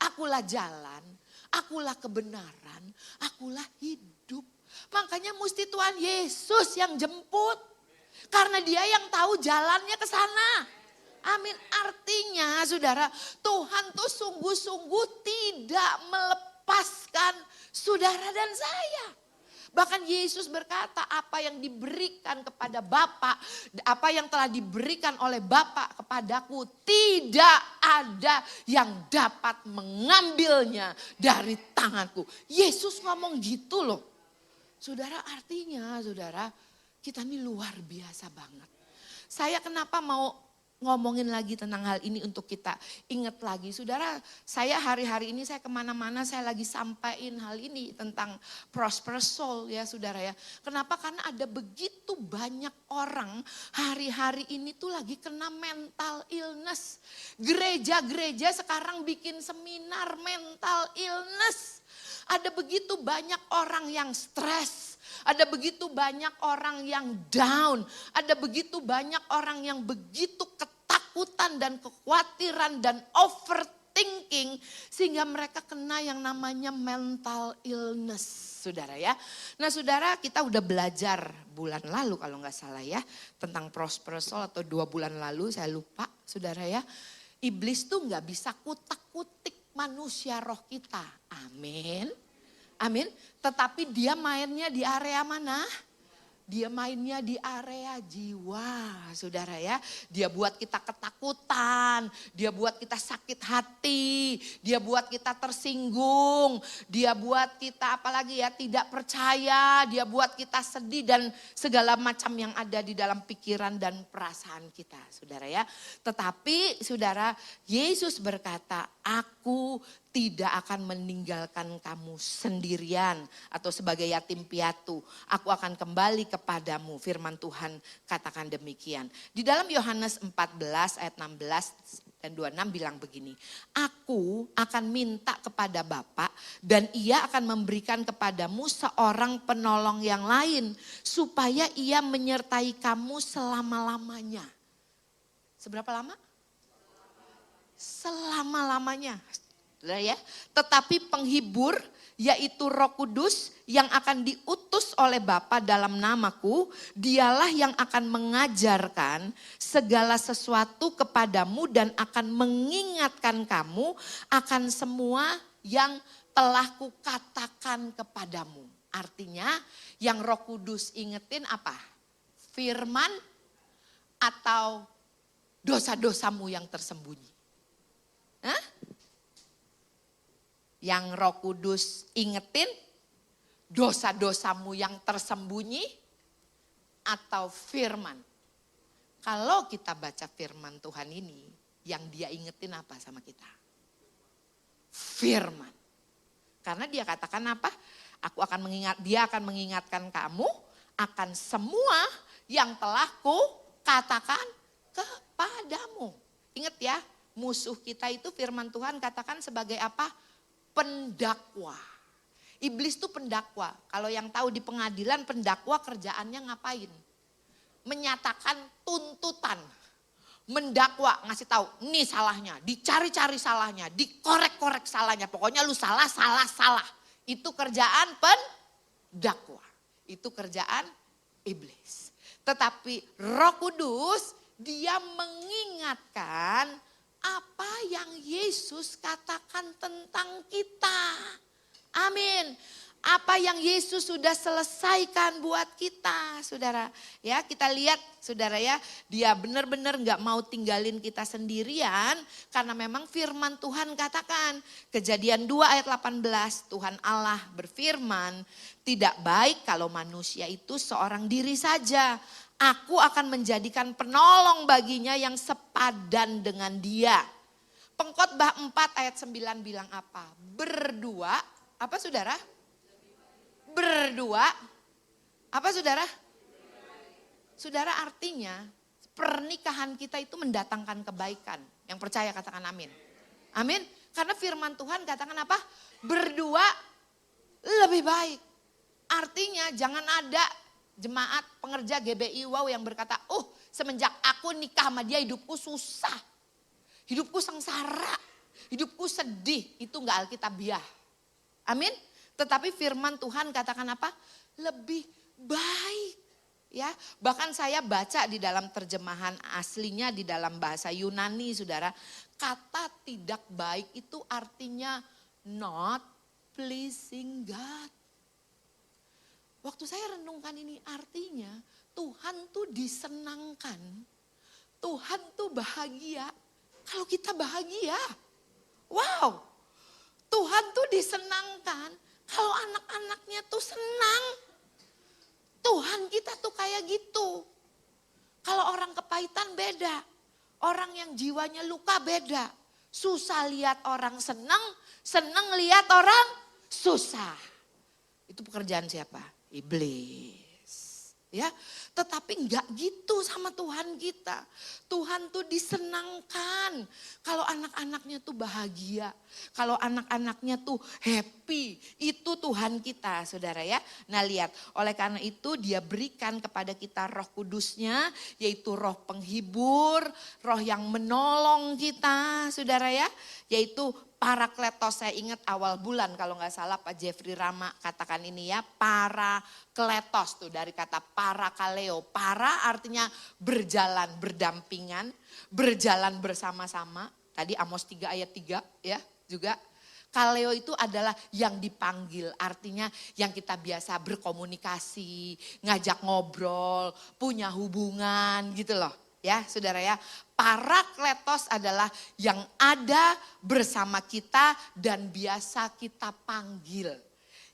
Akulah jalan. Akulah kebenaran, akulah hidup. Makanya mesti Tuhan Yesus yang jemput. Karena dia yang tahu jalannya ke sana. Amin. Artinya saudara, Tuhan tuh sungguh-sungguh tidak melepaskan saudara dan saya. Bahkan Yesus berkata apa yang diberikan kepada Bapa, apa yang telah diberikan oleh Bapa kepadaku, tidak ada yang dapat mengambilnya dari tanganku. Yesus ngomong gitu loh. Saudara, artinya saudara, kita ini luar biasa banget. Saya kenapa mau ngomongin lagi tentang hal ini untuk kita ingat lagi. Saudara, saya hari-hari ini saya kemana-mana saya lagi sampaikan hal ini tentang prosperous soul ya saudara ya. Kenapa? Karena ada begitu banyak orang hari-hari ini tuh lagi kena mental illness. Gereja-gereja sekarang bikin seminar mental illness. Ada begitu banyak orang yang stres. Ada begitu banyak orang yang down. Ada begitu banyak orang yang begitu ketakutan dan kekhawatiran dan overthinking. overthinking sehingga mereka kena yang namanya mental illness, saudara ya. Nah saudara, kita udah belajar bulan lalu kalau nggak salah ya tentang prosperous soul, atau 2 bulan lalu saya lupa saudara ya. Iblis tuh nggak bisa kutak-kutik manusia roh kita. Amin. Amin. Tetapi dia mainnya di area mana? Dia mainnya di area jiwa, saudara ya. Dia buat kita ketakutan, dia buat kita sakit hati, dia buat kita tersinggung, dia buat kita apalagi ya tidak percaya, dia buat kita sedih dan segala macam yang ada di dalam pikiran dan perasaan kita, saudara ya. Tetapi saudara, Yesus berkata, aku tidak akan meninggalkan kamu sendirian atau sebagai yatim piatu. Aku akan kembali kepadamu, firman Tuhan katakan demikian. Di dalam Yohanes 14 ayat 16 dan 26 bilang begini. Aku akan minta kepada Bapa dan ia akan memberikan kepadamu seorang penolong yang lain. Supaya ia menyertai kamu selama-lamanya. Seberapa lama? Selama-lamanya. Ya, tetapi penghibur yaitu Roh Kudus yang akan diutus oleh Bapa dalam namaku, dialah yang akan mengajarkan segala sesuatu kepadamu dan akan mengingatkan kamu akan semua yang telah kukatakan kepadamu. Artinya yang Roh Kudus ingetin apa? Firman atau dosa-dosamu yang tersembunyi? Hah? Yang Roh Kudus ingetin dosa-dosamu yang tersembunyi atau firman. Kalau kita baca firman Tuhan ini, yang dia ingetin apa sama kita? Firman. Karena dia katakan apa? Dia akan mengingatkan kamu akan semua yang telah katakan kepadamu. Ingat ya, musuh kita itu firman Tuhan katakan sebagai apa? Pendakwa. Iblis itu pendakwa. Kalau yang tahu di pengadilan, pendakwa kerjaannya ngapain? Menyatakan tuntutan. Mendakwa, ngasih tahu, ini salahnya, dicari-cari salahnya, dikorek-korek salahnya. Pokoknya lu salah. Itu kerjaan pendakwa. Itu kerjaan iblis. Tetapi Roh Kudus, dia mengingatkan apa yang Yesus katakan tentang kita. Amin. Apa yang Yesus sudah selesaikan buat kita, saudara. Ya, kita lihat, saudara ya, dia benar-benar gak mau tinggalin kita sendirian. Karena memang firman Tuhan katakan, Kejadian 2 ayat 18, Tuhan Allah berfirman, tidak baik kalau manusia itu seorang diri saja. Aku akan menjadikan penolong baginya yang sepadan dengan dia. Pengkhotbah 4 ayat 9 bilang apa? Berdua, apa saudara? Berdua, apa saudara? Saudara, artinya pernikahan kita itu mendatangkan kebaikan. Yang percaya katakan amin. Amin. Karena firman Tuhan katakan apa? Berdua lebih baik. Artinya jangan ada jemaat pengerja GBI wow yang berkata, semenjak aku nikah sama dia hidupku susah. Hidupku sengsara, hidupku sedih. Itu gak alkitabiah. Amin. Tetapi firman Tuhan katakan apa? Lebih baik. Ya, bahkan saya baca di dalam terjemahan aslinya di dalam bahasa Yunani, saudara. Kata tidak baik itu artinya not pleasing God. Waktu saya renungkan ini artinya Tuhan tuh disenangkan, Tuhan tuh bahagia kalau kita bahagia. Wow, Tuhan tuh disenangkan kalau anak-anaknya tuh senang. Tuhan kita tuh kayak gitu. Kalau orang kepahitan beda, orang yang jiwanya luka beda. Susah lihat orang senang, senang lihat orang susah. Itu pekerjaan siapa? Iblis. ya. Tetapi enggak gitu sama Tuhan kita. Tuhan tuh disenangkan kalau anak-anaknya tuh bahagia. Kalau anak-anaknya tuh happy. Itu Tuhan kita, saudara ya. Nah lihat, oleh karena itu dia berikan kepada kita Roh Kudusnya, yaitu roh penghibur, roh yang menolong kita, saudara ya. Yaitu Parakletos. Saya ingat awal bulan kalau nggak salah Pak Jeffrey Rama katakan ini ya, Parakletos tuh dari kata parakaleo. Para artinya berjalan berdampingan, berjalan bersama-sama. Tadi Amos 3 ayat 3 ya juga. Kaleo itu adalah yang dipanggil, artinya yang kita biasa berkomunikasi, ngajak ngobrol, punya hubungan gitu loh. Ya saudara ya, Parakletos adalah yang ada bersama kita dan biasa kita panggil.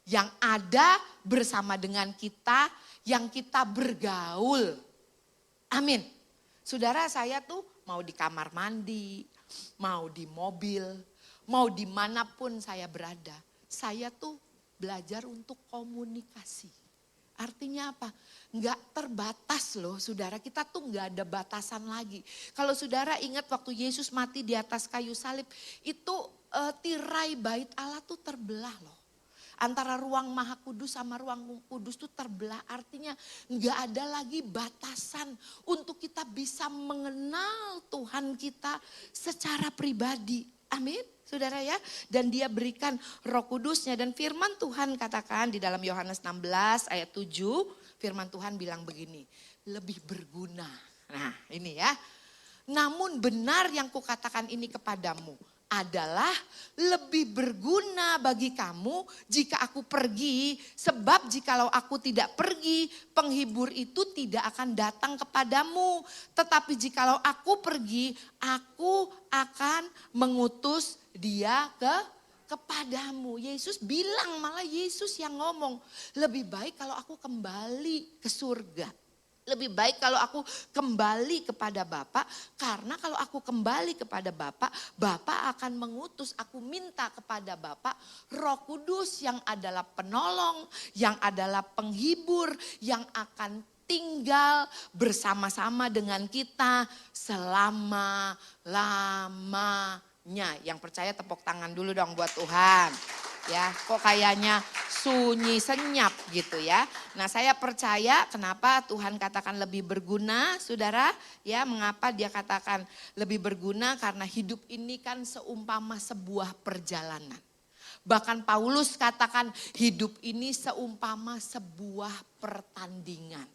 Yang ada bersama dengan kita, yang kita bergaul. Amin. Saudara, saya tuh mau di kamar mandi, mau di mobil, mau dimanapun saya berada. Saya tuh belajar untuk komunikasi. Artinya apa? Enggak terbatas loh saudara, kita tuh enggak ada batasan lagi. Kalau saudara ingat waktu Yesus mati di atas kayu salib, itu tirai bait Allah tuh terbelah loh. Antara ruang maha kudus sama ruang kudus tuh terbelah, artinya enggak ada lagi batasan untuk kita bisa mengenal Tuhan kita secara pribadi. Amin. Saudara ya, dan dia berikan Roh Kudusnya dan firman Tuhan katakan di dalam Yohanes 16 ayat 7, firman Tuhan bilang begini, lebih berguna. Nah ini ya, namun benar yang kukatakan ini kepadamu adalah lebih berguna bagi kamu jika aku pergi, sebab jikalau aku tidak pergi, penghibur itu tidak akan datang kepadamu. Tetapi jikalau aku pergi, aku akan mengutus dia kepadamu. Yesus bilang, malah Yesus yang ngomong, lebih baik kalau aku kembali ke surga. Lebih baik kalau aku kembali kepada Bapa, karena kalau aku kembali kepada Bapa, Bapa akan mengutus, aku minta kepada Bapa Roh Kudus yang adalah penolong, yang adalah penghibur, yang akan tinggal bersama-sama dengan kita selama-lamanya. Yang percaya tepuk tangan dulu dong buat Tuhan. Ya, kok kayaknya sunyi senyap gitu ya. Nah, saya percaya kenapa Tuhan katakan lebih berguna, Saudara? Ya, mengapa dia katakan lebih berguna? Karena hidup ini kan seumpama sebuah perjalanan. Bahkan Paulus katakan hidup ini seumpama sebuah pertandingan.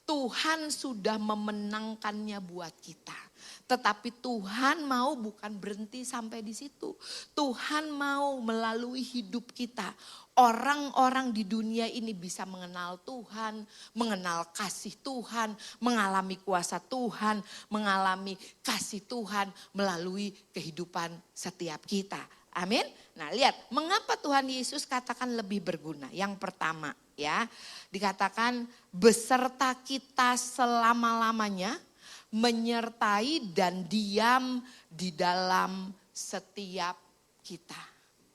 Tuhan sudah memenangkannya buat kita. Tetapi Tuhan mau bukan berhenti sampai di situ. Tuhan mau melalui hidup kita. Orang-orang di dunia ini bisa mengenal Tuhan, mengenal kasih Tuhan, mengalami kuasa Tuhan, mengalami kasih Tuhan melalui kehidupan setiap kita. Amin. Nah lihat, mengapa Tuhan Yesus katakan lebih berguna? Yang pertama ya, dikatakan beserta kita selama-lamanya, menyertai dan diam di dalam setiap kita.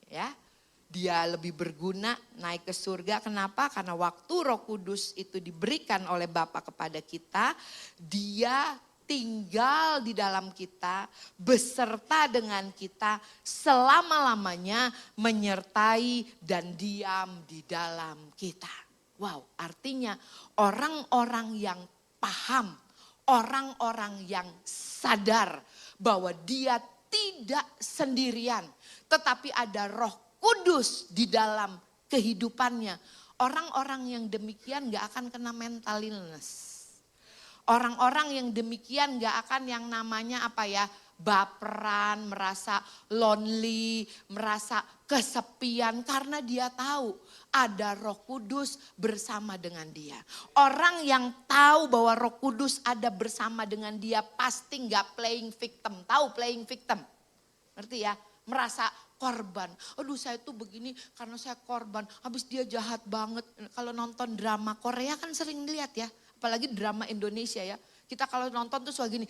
Ya, dia lebih berguna naik ke surga. Kenapa? Karena waktu Roh Kudus itu diberikan oleh Bapa kepada kita, dia tinggal di dalam kita, beserta dengan kita selama-lamanya, menyertai dan diam di dalam kita. Wow, artinya orang-orang yang paham, orang-orang yang sadar bahwa dia tidak sendirian, tetapi ada Roh Kudus di dalam kehidupannya. Orang-orang yang demikian gak akan kena mental illness. Orang-orang yang demikian gak akan yang namanya apa ya, baperan, merasa lonely, merasa kesepian karena dia tahu ada Roh Kudus bersama dengan dia. Orang yang tahu bahwa Roh Kudus ada bersama dengan dia pasti gak playing victim. Tahu playing victim? Ngerti ya? Merasa korban. Aduh saya tuh begini karena saya korban. Habis dia jahat banget. Kalau nonton drama Korea kan sering lihat ya. Apalagi drama Indonesia ya. Kita kalau nonton tuh suka gini,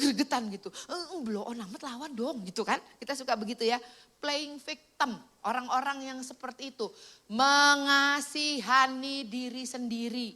gregetan gitu. Blow on amat lawan dong gitu kan. Kita suka begitu ya. Playing victim. Orang-orang yang seperti itu. Mengasihani diri sendiri.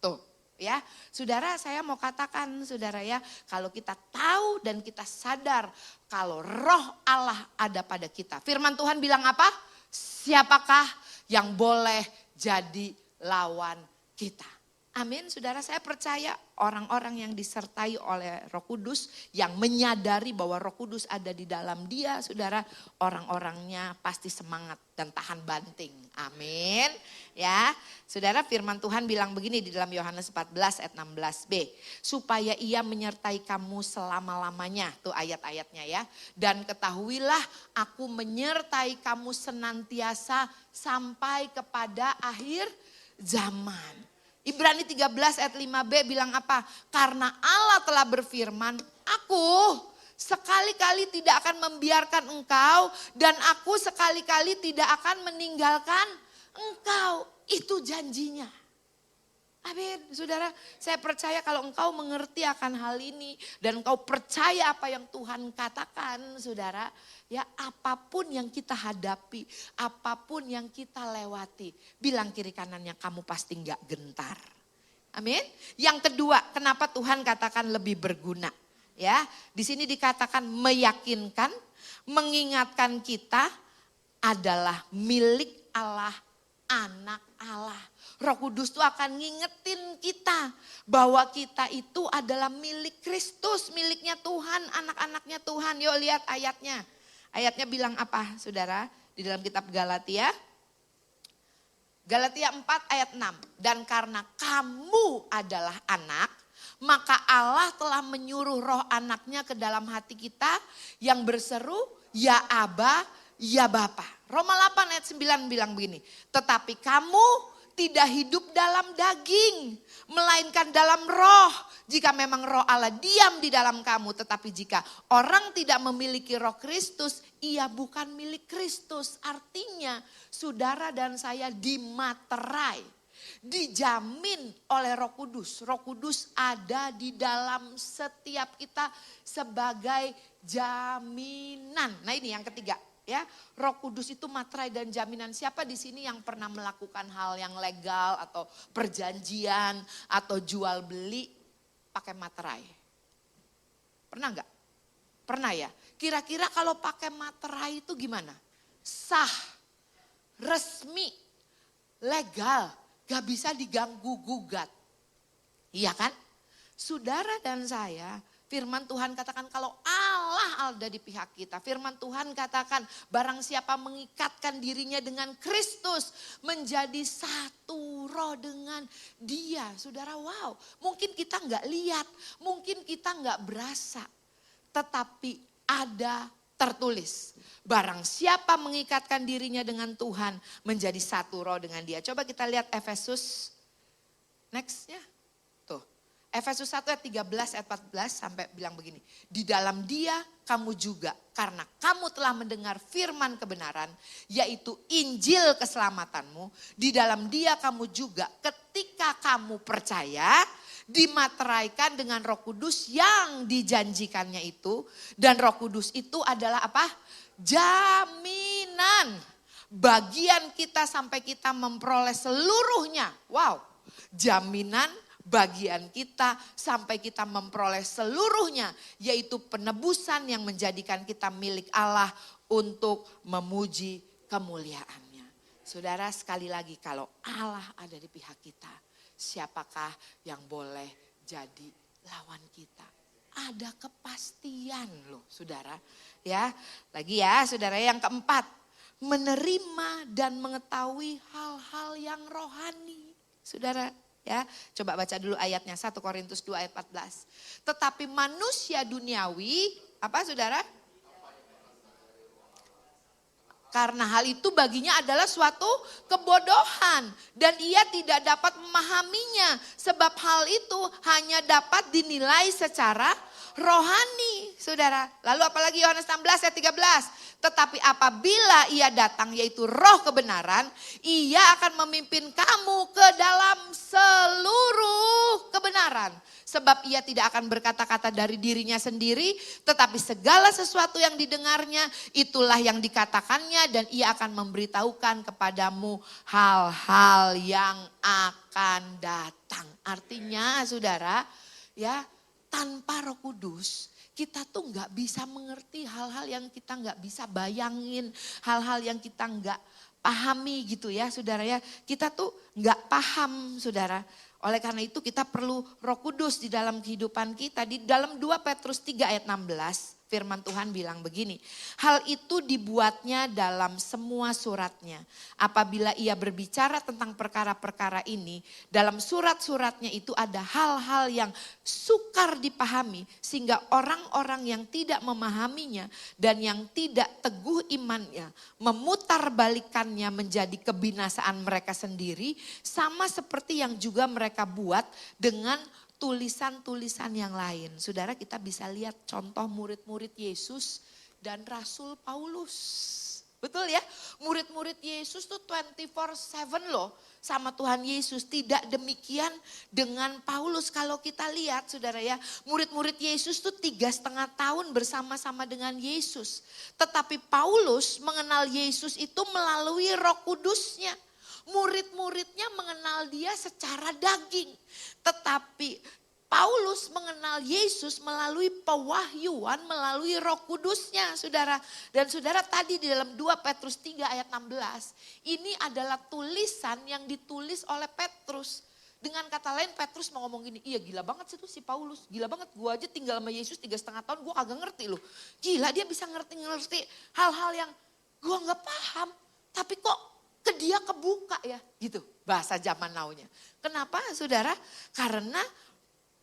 Tuh. Ya, saudara, saya mau katakan saudara ya, kalau kita tahu dan kita sadar kalau roh Allah ada pada kita. Firman Tuhan bilang apa? Siapakah yang boleh jadi lawan kita? Amin, saudara, saya percaya orang-orang yang disertai oleh Roh Kudus, yang menyadari bahwa Roh Kudus ada di dalam dia, saudara, orang-orangnya pasti semangat dan tahan banting. Amin. Ya, saudara, firman Tuhan bilang begini di dalam Yohanes 14 ayat 16b. Supaya ia menyertai kamu selama-lamanya. Tuh ayat-ayatnya ya. Dan ketahuilah aku menyertai kamu senantiasa sampai kepada akhir zaman. Ibrani 13 ayat 5b bilang apa? Karena Allah telah berfirman, aku sekali-kali tidak akan membiarkan engkau dan aku sekali-kali tidak akan meninggalkan engkau. Itu janjinya. Amin, saudara, saya percaya kalau engkau mengerti akan hal ini dan engkau percaya apa yang Tuhan katakan, saudara, ya apapun yang kita hadapi, apapun yang kita lewati, bilang kiri kanannya kamu pasti nggak gentar. Amin. Yang kedua, kenapa Tuhan katakan lebih berguna? Ya, di sini dikatakan meyakinkan, mengingatkan kita adalah milik Allah, anak Allah. Roh Kudus itu akan ngingetin kita bahwa kita itu adalah milik Kristus, miliknya Tuhan, anak-anaknya Tuhan. Yuk lihat ayatnya. Ayatnya bilang apa, saudara? Di dalam kitab Galatia. Galatia 4 ayat 6. Dan karena kamu adalah anak, maka Allah telah menyuruh roh anaknya ke dalam hati kita yang berseru, ya Aba, ya Bapa. Roma 8 ayat 9 bilang begini. Tetapi kamu tidak hidup dalam daging, melainkan dalam roh. Jika memang roh Allah diam di dalam kamu, tetapi jika orang tidak memiliki roh Kristus, ia bukan milik Kristus. Artinya saudara dan saya dimaterai, dijamin oleh Roh Kudus. Roh Kudus ada di dalam setiap kita sebagai jaminan. Nah ini yang ketiga. Ya, Roh Kudus itu materai dan jaminan. Siapa di sini yang pernah melakukan hal yang legal atau perjanjian atau jual beli pakai materai? Pernah enggak? Pernah ya? Kira-kira kalau pakai materai itu gimana? Sah, resmi, legal, gak bisa diganggu gugat. Iya kan? Saudara dan saya, firman Tuhan katakan kalau Allah ada di pihak kita. Firman Tuhan katakan barang siapa mengikatkan dirinya dengan Kristus menjadi satu roh dengan dia. Saudara, wow, mungkin kita nggak lihat, mungkin kita nggak berasa. Tetapi ada tertulis. Barang siapa mengikatkan dirinya dengan Tuhan menjadi satu roh dengan dia. Coba kita lihat Efesus, next ya. Efesus 1 ayat 13 ayat 14 sampai bilang begini. Di dalam dia kamu juga karena kamu telah mendengar firman kebenaran yaitu Injil keselamatanmu. Di dalam dia kamu juga ketika kamu percaya dimateraikan dengan Roh Kudus yang dijanjikannya itu. Dan Roh Kudus itu adalah apa? Jaminan bagian kita sampai kita memperoleh seluruhnya. Wow, jaminan bagian kita sampai kita memperoleh seluruhnya, yaitu penebusan yang menjadikan kita milik Allah untuk memuji kemuliaannya. Saudara, sekali lagi kalau Allah ada di pihak kita, siapakah yang boleh jadi lawan kita? Ada kepastian loh saudara. Ya, lagi ya saudara, yang keempat, menerima dan mengetahui hal-hal yang rohani. Saudara, ya, coba baca dulu ayatnya 1 Korintus 2 ayat 14. Tetapi manusia duniawi, apa saudara? Karena hal itu baginya adalah suatu kebodohan dan ia tidak dapat memahaminya sebab hal itu hanya dapat dinilai secara rohani, saudara. Lalu apalagi Yohanes 16 ayat 13. Tetapi apabila ia datang yaitu roh kebenaran, ia akan memimpin kamu ke dalam seluruh kebenaran. Sebab ia tidak akan berkata-kata dari dirinya sendiri, tetapi segala sesuatu yang didengarnya itulah yang dikatakannya, dan ia akan memberitahukan kepadamu hal-hal yang akan datang. Artinya saudara, ya, tanpa Roh Kudus kita tuh nggak bisa mengerti hal-hal yang kita nggak bisa bayangin, hal-hal yang kita nggak pahami gitu ya saudara ya. Kita tuh nggak paham saudara. Oleh karena itu kita perlu Roh Kudus di dalam kehidupan kita. Di dalam 2 Petrus 3 ayat 16 firman Tuhan bilang begini. Hal itu dibuatnya dalam semua suratnya. Apabila ia berbicara tentang perkara-perkara ini, dalam surat-suratnya itu ada hal-hal yang sukar dipahami. Sehingga orang-orang yang tidak memahaminya dan yang tidak teguh imannya memutarbalikannya menjadi kebinasaan mereka sendiri. Sama seperti yang juga mereka buat dengan tulisan-tulisan yang lain. Saudara, kita bisa lihat contoh murid-murid Yesus dan Rasul Paulus. Betul ya? Murid-murid Yesus tuh 24/7 loh sama Tuhan Yesus. Tidak demikian dengan Paulus. Kalau kita lihat saudara ya, murid-murid Yesus tuh 3,5 tahun bersama-sama dengan Yesus. Tetapi Paulus mengenal Yesus itu melalui Roh Kudusnya. Murid-muridnya mengenal dia secara daging. Tetapi Paulus mengenal Yesus melalui pewahyuan, melalui Roh Kudusnya saudara. Dan saudara tadi di dalam 2 Petrus 3 ayat 16. Ini adalah tulisan yang ditulis oleh Petrus. Dengan kata lain Petrus mau ngomong gini, iya gila banget sih tuh si Paulus. Gila banget, gue aja tinggal sama Yesus 3,5 tahun gue kagak ngerti loh. Gila dia bisa ngerti hal-hal yang gue gak paham. Tapi kok ke dia kebuka ya gitu bahasa zaman now-nya. Kenapa saudara? Karena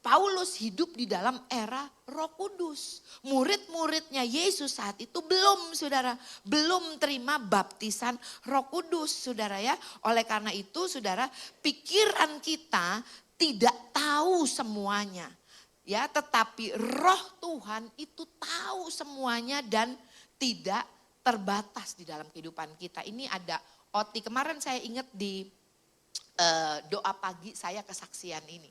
Paulus hidup di dalam era Roh Kudus. Murid-muridnya Yesus saat itu belum saudara. Belum terima baptisan Roh Kudus saudara ya. Oleh karena itu saudara, pikiran kita tidak tahu semuanya. Ya, tetapi Roh Tuhan itu tahu semuanya dan tidak terbatas di dalam kehidupan kita. Ini ada Oti, kemarin saya ingat di doa pagi saya kesaksian ini.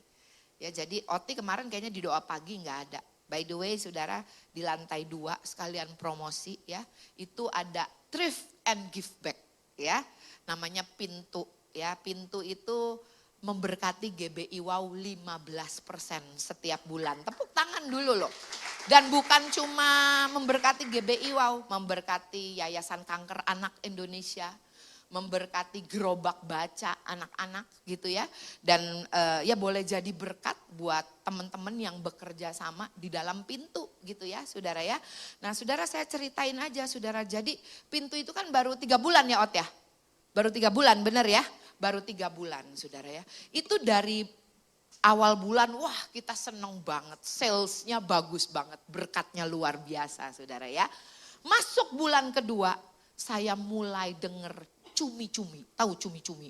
Ya, jadi Oti kemarin kayaknya di doa pagi nggak ada. By the way saudara, di lantai 2 sekalian promosi ya, itu ada thrift and give back ya. Namanya pintu ya. Pintu itu memberkati GBI Wow 15% setiap bulan. Tepuk tangan dulu loh. Dan bukan cuma memberkati GBI Wow, memberkati Yayasan Kanker Anak Indonesia, memberkati gerobak baca anak-anak gitu ya. Dan ya boleh jadi berkat buat teman-teman yang bekerja sama di dalam pintu gitu ya saudara ya. Nah saudara, saya ceritain aja saudara, jadi pintu itu kan baru 3 bulan ya Ot ya. Baru 3 bulan bener ya, baru 3 bulan saudara ya. Itu dari awal bulan wah kita seneng banget, salesnya bagus banget, berkatnya luar biasa saudara ya. Masuk bulan kedua saya mulai denger cumi-cumi, tahu cumi-cumi.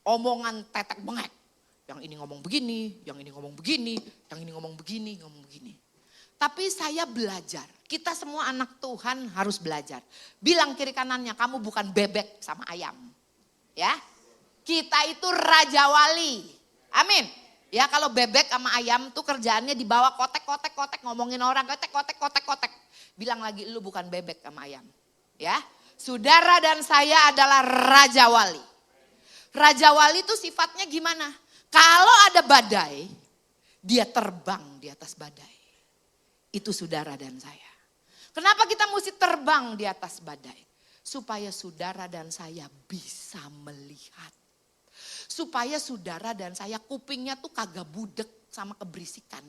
Omongan tetek bengek. Yang ini ngomong begini, yang ini ngomong begini, yang ini ngomong begini, ngomong begini. Tapi saya belajar, kita semua anak Tuhan harus belajar. Bilang kiri kanannya, kamu bukan bebek sama ayam. Ya, kita itu raja wali. Amin. Ya, kalau bebek sama ayam tuh kerjaannya dibawa kotek-kotek-kotek, ngomongin orang, kotek-kotek-kotek-kotek. Bilang lagi, lu bukan bebek sama ayam. Ya. Saudara dan saya adalah Raja Wali. Raja Wali itu sifatnya gimana? Kalau ada badai, dia terbang di atas badai. Itu saudara dan saya. Kenapa kita mesti terbang di atas badai? Supaya saudara dan saya bisa melihat. Supaya saudara dan saya kupingnya tuh kagak budek sama keberisikan.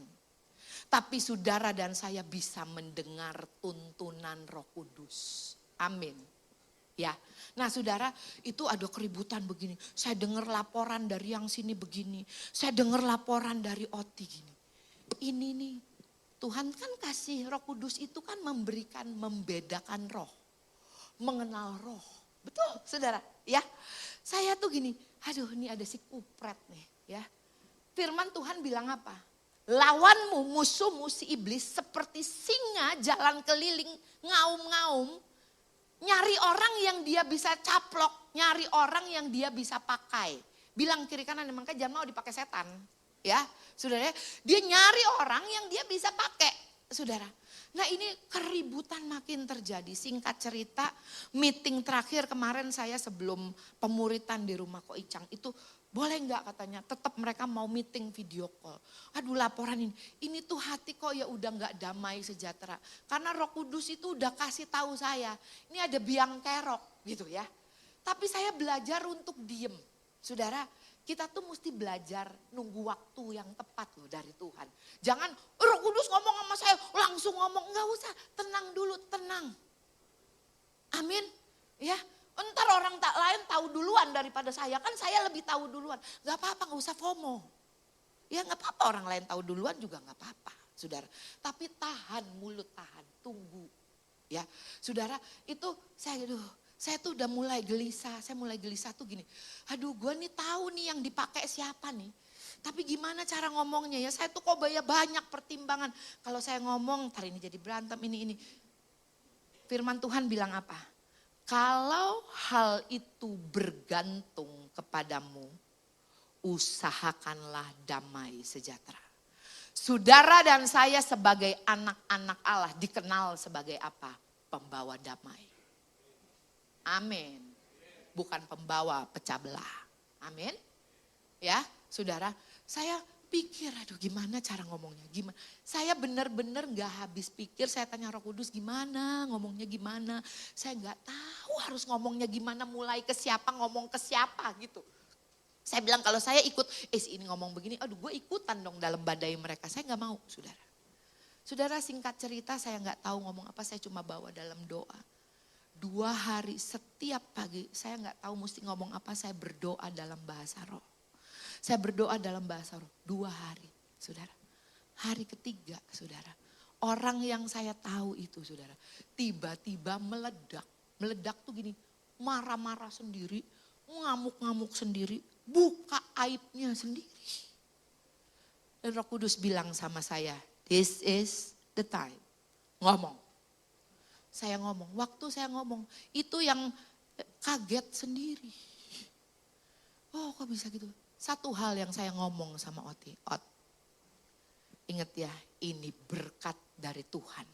Tapi saudara dan saya bisa mendengar tuntunan Roh Kudus. Amin. Ya, nah saudara itu ada keributan begini. Saya dengar laporan dari yang sini begini. Saya dengar laporan dari Oti gini. Ini nih, Tuhan kan kasih Roh Kudus itu kan membedakan roh. Mengenal roh. Betul saudara ya. Saya tuh gini, aduh ini ada si kupret nih ya. Firman Tuhan bilang apa? Lawanmu, musuhmu si iblis seperti singa jalan keliling ngaum-ngaum. Nyari orang yang dia bisa caplok, nyari orang yang dia bisa pakai. Bilang kiri kanan, makanya jangan mau dipakai setan. Ya, saudara, dia nyari orang yang dia bisa pakai, saudara. Nah ini keributan makin terjadi. Singkat cerita, meeting terakhir kemarin saya sebelum pemuritan di rumah Ko Icang itu, boleh nggak katanya, tetap mereka mau meeting video call. Aduh laporan ini tuh hati kok ya udah nggak damai sejahtera. Karena Roh Kudus itu udah kasih tahu saya, ini ada biang kerok gitu ya. Tapi saya belajar untuk diem, saudara. Kita tuh mesti belajar nunggu waktu yang tepat loh dari Tuhan. Jangan Roh Kudus ngomong sama saya langsung ngomong, enggak usah, tenang dulu, tenang. Amin. Ya, entar orang tak lain tahu duluan daripada saya, kan saya lebih tahu duluan. Gak apa-apa, gak usah FOMO. Ya gak apa-apa, orang lain tahu duluan juga gak apa-apa, saudara. Tapi tahan mulut, tahan, tunggu. Ya, saudara, itu saya tuh udah mulai gelisah, saya mulai gelisah tuh gini. Aduh gue nih tahu nih yang dipakai siapa nih. Tapi gimana cara ngomongnya ya, saya tuh kok banyak pertimbangan. Kalau saya ngomong, ntar ini jadi berantem ini. Firman Tuhan bilang apa? Kalau hal itu bergantung kepadamu, usahakanlah damai sejahtera. Saudara dan saya sebagai anak-anak Allah dikenal sebagai apa? Pembawa damai. Amin. Bukan pembawa pecah belah. Amin. Ya, saudara, saya pikir aduh gimana cara ngomongnya, gimana. Saya benar-benar gak habis pikir, saya tanya Roh Kudus gimana, ngomongnya gimana. Saya gak tahu harus ngomongnya gimana, mulai ke siapa, ngomong ke siapa gitu. Saya bilang kalau saya ikut, ini ngomong begini, aduh gue ikutan dong dalam badai mereka. Saya gak mau, saudara. Saudara, singkat cerita saya gak tahu ngomong apa, saya cuma bawa dalam doa. 2 hari setiap pagi saya nggak tahu mesti ngomong apa, saya berdoa dalam bahasa roh. Saya berdoa dalam bahasa roh 2 hari, saudara. Hari ketiga, saudara, orang yang saya tahu itu, saudara, tiba-tiba meledak. Meledak tuh gini, marah-marah sendiri, ngamuk-ngamuk sendiri, buka aibnya sendiri. Dan Roh Kudus bilang sama saya, this is the time. Ngomong. Saya ngomong, waktu saya ngomong, itu yang kaget sendiri. Oh kok bisa gitu? Satu hal yang saya ngomong sama Oti, ingat ya, ini berkat dari Tuhan.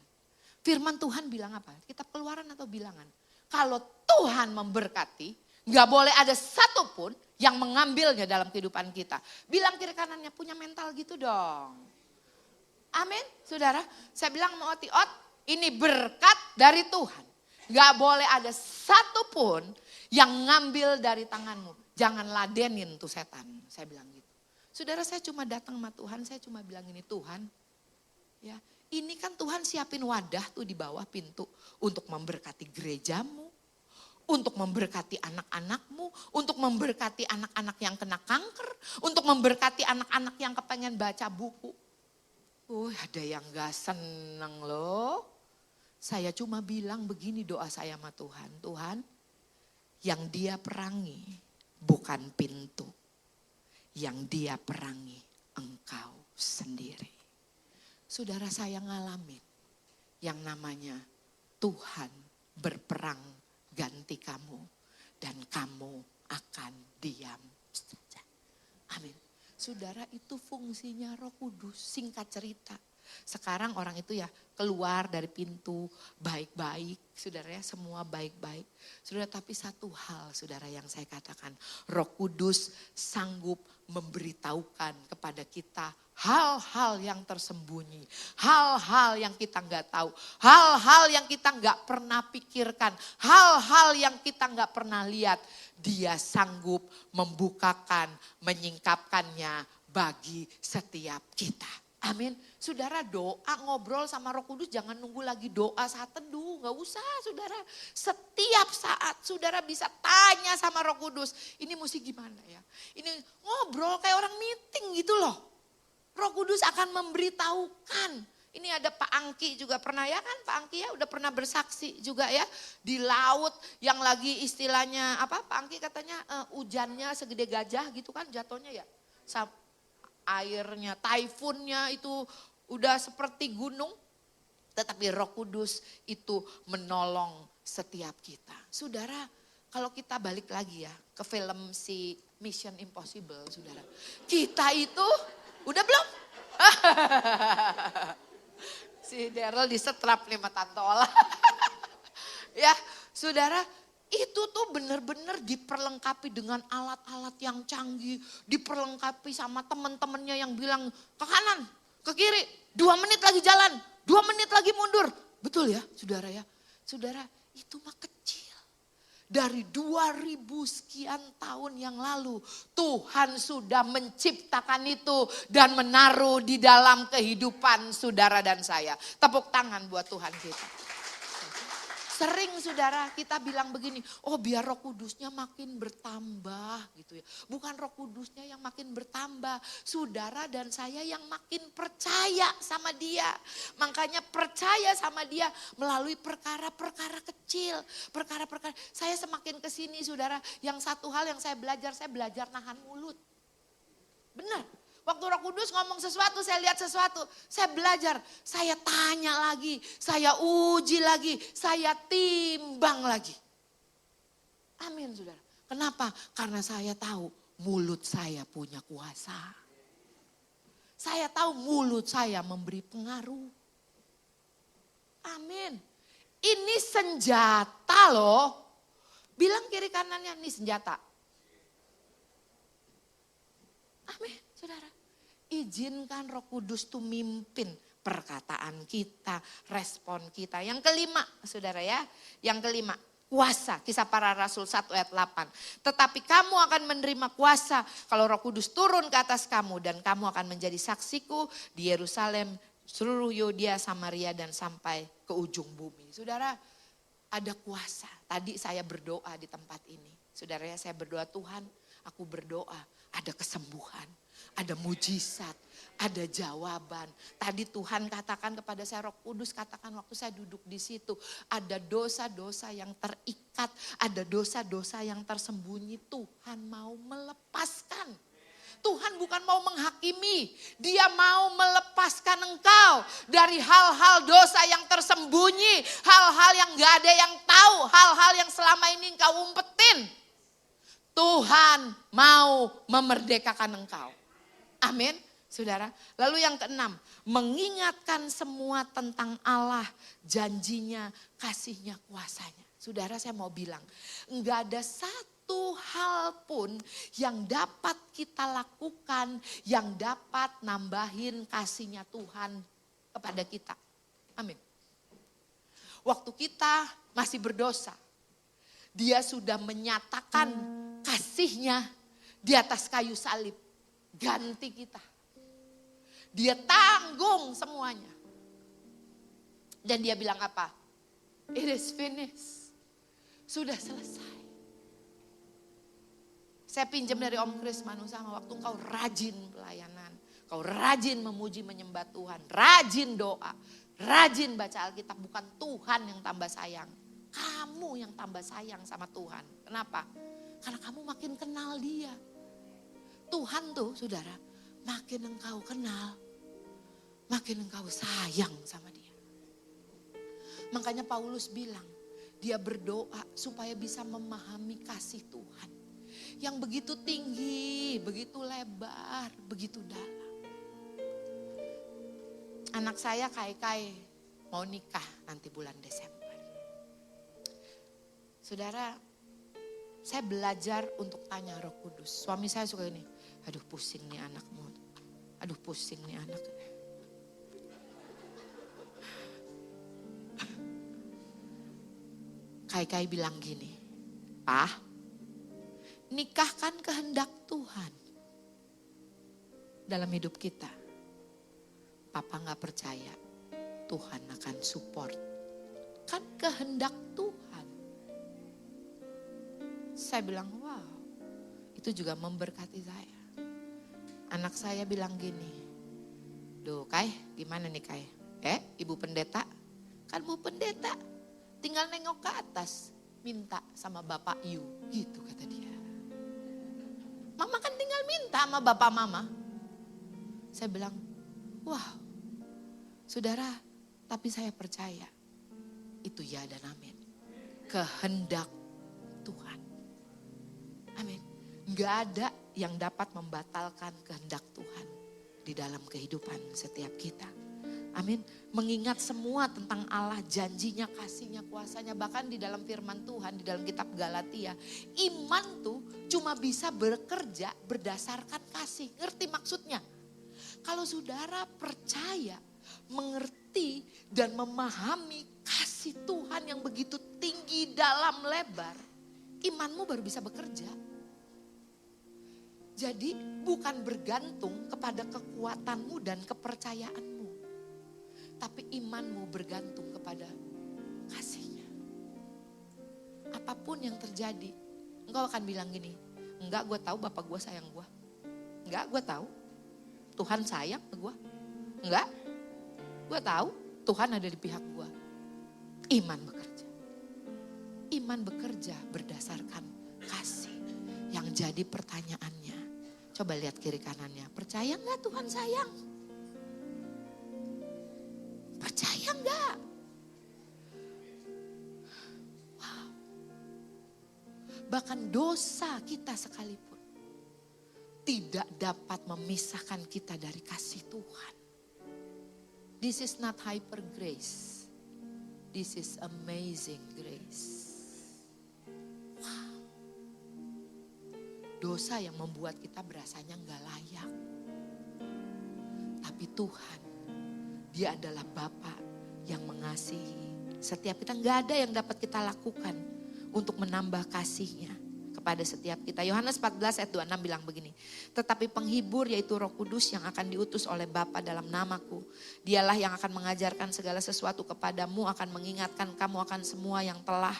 Firman Tuhan bilang apa? Kitab Keluaran atau Bilangan? Kalau Tuhan memberkati, gak boleh ada satupun yang mengambilnya dalam kehidupan kita. Bilang kiri kanannya, punya mental gitu dong. Amin, saudara. Saya bilang sama Oti, ini berkat dari Tuhan. Gak boleh ada satupun yang ngambil dari tanganmu. Jangan ladenin tuh setan. Saya bilang gitu. Saudara, saya cuma datang sama Tuhan, saya cuma bilang ini, Tuhan. Ya, ini kan Tuhan siapin wadah tuh di bawah pintu. Untuk memberkati gerejamu. Untuk memberkati anak-anakmu. Untuk memberkati anak-anak yang kena kanker. Untuk memberkati anak-anak yang kepengen baca buku. Ada yang gak seneng loh. Saya cuma bilang begini doa saya sama Tuhan. Tuhan, yang dia perangi bukan pintu. Yang dia perangi engkau sendiri. Saudara, saya ngalamin yang namanya Tuhan berperang ganti kamu. Dan kamu akan diam saja. Amin. Saudara, itu fungsinya Roh Kudus, singkat cerita. Sekarang orang itu ya keluar dari pintu baik-baik, saudara ya, semua baik-baik. Saudara, tapi satu hal saudara yang saya katakan, Roh Kudus sanggup memberitahukan kepada kita hal-hal yang tersembunyi, hal-hal yang kita nggak tahu, hal-hal yang kita nggak pernah pikirkan, hal-hal yang kita nggak pernah lihat. Dia sanggup membukakan, menyingkapkannya bagi setiap kita. Amin. Saudara, doa ngobrol sama Roh Kudus, jangan nunggu lagi doa saat teduh. Gak usah saudara. Setiap saat saudara bisa tanya sama Roh Kudus. Ini mesti gimana ya. Ini ngobrol kayak orang meeting gitu loh. Roh Kudus akan memberitahukan. Ini ada Pak Angki juga pernah ya kan. Pak Angki ya udah pernah bersaksi juga ya. Di laut yang lagi istilahnya apa, Pak Angki katanya hujannya segede gajah gitu kan jatuhnya ya. Airnya, taifunnya itu udah seperti gunung. Tetapi Roh Kudus itu menolong setiap kita. Saudara, kalau kita balik lagi ya ke film si Mission Impossible, saudara. Kita itu, udah belum? Si Daryl disetrap nih sama Tante Ola. Ya, saudara, itu tuh benar-benar diperlengkapi dengan alat-alat yang canggih. Diperlengkapi sama teman-temannya yang bilang ke kanan, ke kiri, 2 menit lagi jalan, 2 menit lagi mundur. Betul ya saudara ya. Saudara, itu mah kecil. Dari 2000 sekian tahun yang lalu Tuhan sudah menciptakan itu dan menaruh di dalam kehidupan saudara dan saya. Tepuk tangan buat Tuhan kita. Sering saudara kita bilang begini, oh biar Roh Kudusnya makin bertambah gitu ya. Bukan Roh Kudusnya yang makin bertambah, saudara dan saya yang makin percaya sama Dia. Makanya percaya sama Dia melalui perkara-perkara kecil, perkara-perkara. Saya semakin kesini saudara, yang satu hal yang saya belajar nahan mulut. Benar. Waktu Roh Kudus ngomong sesuatu, saya lihat sesuatu, saya belajar, saya tanya lagi, saya uji lagi, saya timbang lagi. Amin saudara. Kenapa? Karena saya tahu mulut saya punya kuasa. Saya tahu mulut saya memberi pengaruh. Amin. Ini senjata loh. Bilang kiri kanannya, ini senjata. Amin saudara. Izinkan Roh Kudus tuh mimpin perkataan kita, respon kita. Yang kelima saudara ya, yang kelima kuasa. Kisah Para Rasul 1 ayat 8. Tetapi kamu akan menerima kuasa kalau Roh Kudus turun ke atas kamu dan kamu akan menjadi saksiku di Yerusalem, seluruh Yudea, Samaria dan sampai ke ujung bumi. Saudara, ada kuasa. Tadi saya berdoa di tempat ini. Saudara ya, saya berdoa, Tuhan, aku berdoa ada kesembuhan, ada mujizat, ada jawaban. Tadi Tuhan katakan kepada saya, Roh Kudus katakan waktu saya duduk di situ, ada dosa-dosa yang terikat, ada dosa-dosa yang tersembunyi. Tuhan mau melepaskan. Tuhan bukan mau menghakimi, Dia mau melepaskan engkau dari hal-hal dosa yang tersembunyi, hal-hal yang gak ada yang tahu, hal-hal yang selama ini engkau umpetin. Tuhan mau memerdekakan engkau. Amin, saudara. Lalu yang keenam, mengingatkan semua tentang Allah, janjinya, kasihnya, kuasanya. Saudara, saya mau bilang, enggak ada satu hal pun yang dapat kita lakukan, yang dapat nambahin kasihnya Tuhan kepada kita. Amin. Waktu kita masih berdosa, Dia sudah menyatakan kasihnya di atas kayu salib. Ganti kita. Dia tanggung semuanya. Dan Dia bilang apa? It is finished. Sudah selesai. Saya pinjam dari Om Kris Manusama, waktu engkau rajin pelayanan. Kau rajin memuji menyembah Tuhan. Rajin doa. Rajin baca Alkitab. Bukan Tuhan yang tambah sayang. Kamu yang tambah sayang sama Tuhan. Kenapa? Karena kamu makin kenal Dia. Tuhan tuh saudara, makin engkau kenal, makin engkau sayang sama Dia. Makanya Paulus bilang, dia berdoa supaya bisa memahami kasih Tuhan. Yang begitu tinggi, begitu lebar, begitu dalam. Anak saya Kai mau nikah nanti bulan Desember. Saudara, saya belajar untuk tanya Roh Kudus. Suami saya suka ini, aduh pusing nih anakmu. Aduh pusing nih anak. Kai bilang gini, Pak, nikahkan kehendak Tuhan dalam hidup kita. Papa gak percaya Tuhan akan support. Kan kehendak Tuhan. Saya bilang, wow, itu juga memberkati saya. Anak saya bilang gini, duh Kai, gimana nih Kai? Ibu pendeta, kan bu pendeta, tinggal nengok ke atas, minta sama Bapak Yu, gitu kata dia. Mama kan tinggal minta sama Bapak Mama. Saya bilang, wow, saudara, tapi saya percaya, itu ya dan amin. kehendak Tuhan. Amin. Nggak ada yang dapat membatalkan kehendak Tuhan di dalam kehidupan setiap kita. Amin. Mengingat semua tentang Allah, janjinya, kasihnya, kuasanya. Bahkan di dalam firman Tuhan, di dalam kitab Galatia. Iman tuh cuma bisa bekerja berdasarkan kasih. Ngerti maksudnya? Kalau saudara percaya, mengerti dan memahami kasih Tuhan yang begitu tinggi, dalam, lebar. Imanmu baru bisa bekerja. Jadi bukan bergantung kepada kekuatanmu dan kepercayaanmu. Tapi imanmu bergantung kepada kasihnya. Apapun yang terjadi, engkau akan bilang gini, enggak, gue tahu Bapak gue sayang gue. Enggak, gue tahu Tuhan sayang ke gue. Enggak, gue tahu Tuhan ada di pihak gue. Iman bekerja. Iman bekerja berdasarkan kasih. Yang jadi pertanyaannya, coba lihat kiri kanannya, percaya enggak Tuhan sayang? Percaya enggak? Wow. Bahkan dosa kita sekalipun tidak dapat memisahkan kita dari kasih Tuhan. This is not hyper grace. This is amazing grace. Wow. Dosa yang membuat kita berasanya enggak layak. Tapi Tuhan, Dia adalah Bapa yang mengasihi setiap kita. Enggak ada yang dapat kita lakukan untuk menambah kasih-Nya kepada setiap kita. Yohanes 14 ayat 26 bilang begini. Tetapi penghibur yaitu Roh Kudus yang akan diutus oleh Bapa dalam namaku. Dialah yang akan mengajarkan segala sesuatu kepadamu, akan mengingatkan kamu akan semua yang telah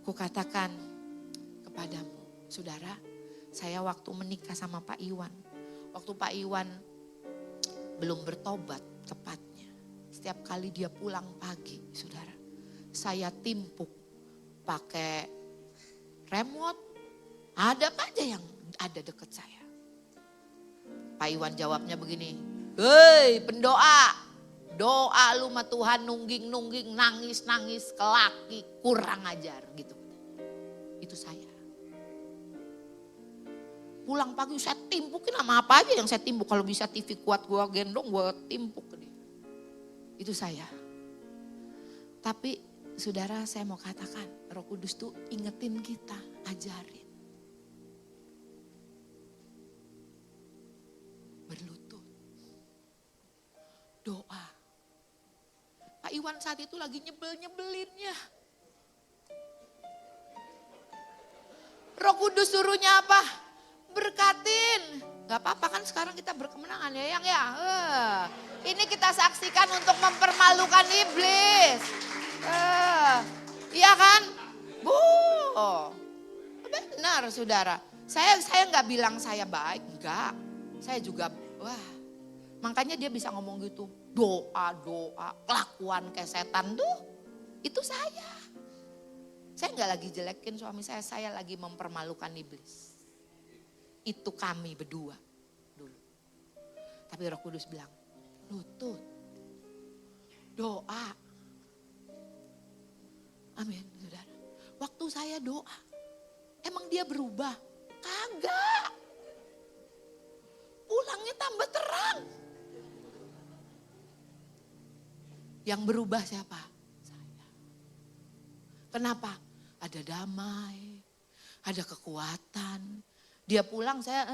kukatakan kepadamu. Saudara, saya waktu menikah sama Pak Iwan. Waktu Pak Iwan belum bertobat tepatnya. Setiap kali dia pulang pagi, saudara, saya timpuk pakai remote. Ada apa aja yang ada dekat saya. Pak Iwan jawabnya begini, hei pendoa, doa lu sama Tuhan nungging-nungging, nangis-nangis, kelaki, kurang ajar gitu. Itu saya. Pulang pagi saya timpukin sama apa aja yang saya timpuk. Kalau bisa TV kuat gue gendong, gue timpuk ke dia. Itu saya. Tapi saudara, saya mau katakan, Roh Kudus tuh ingetin kita, ajarin. Berlutut. Doa. Pak Iwan saat itu lagi nyebel-nyebelinnya. Roh Kudus suruhnya apa? Berkatin. Gak apa-apa kan sekarang kita berkemenangan ya Yang ya. Ini kita saksikan untuk mempermalukan iblis. Iya kan? Benar saudara. Saya gak bilang saya baik. Enggak. Saya juga makanya dia bisa ngomong gitu. Doa, kelakuan kayak setan tuh. Itu saya. Saya gak lagi jelekin suami saya lagi mempermalukan iblis. Itu kami berdua dulu. Tapi Roh Kudus bilang, lutut, doa. Amin, saudara. Waktu saya doa, emang dia berubah? Kagak. Pulangnya tambah terang. Yang berubah siapa? Saya. Kenapa? Ada damai, ada kekuatan. Dia pulang, saya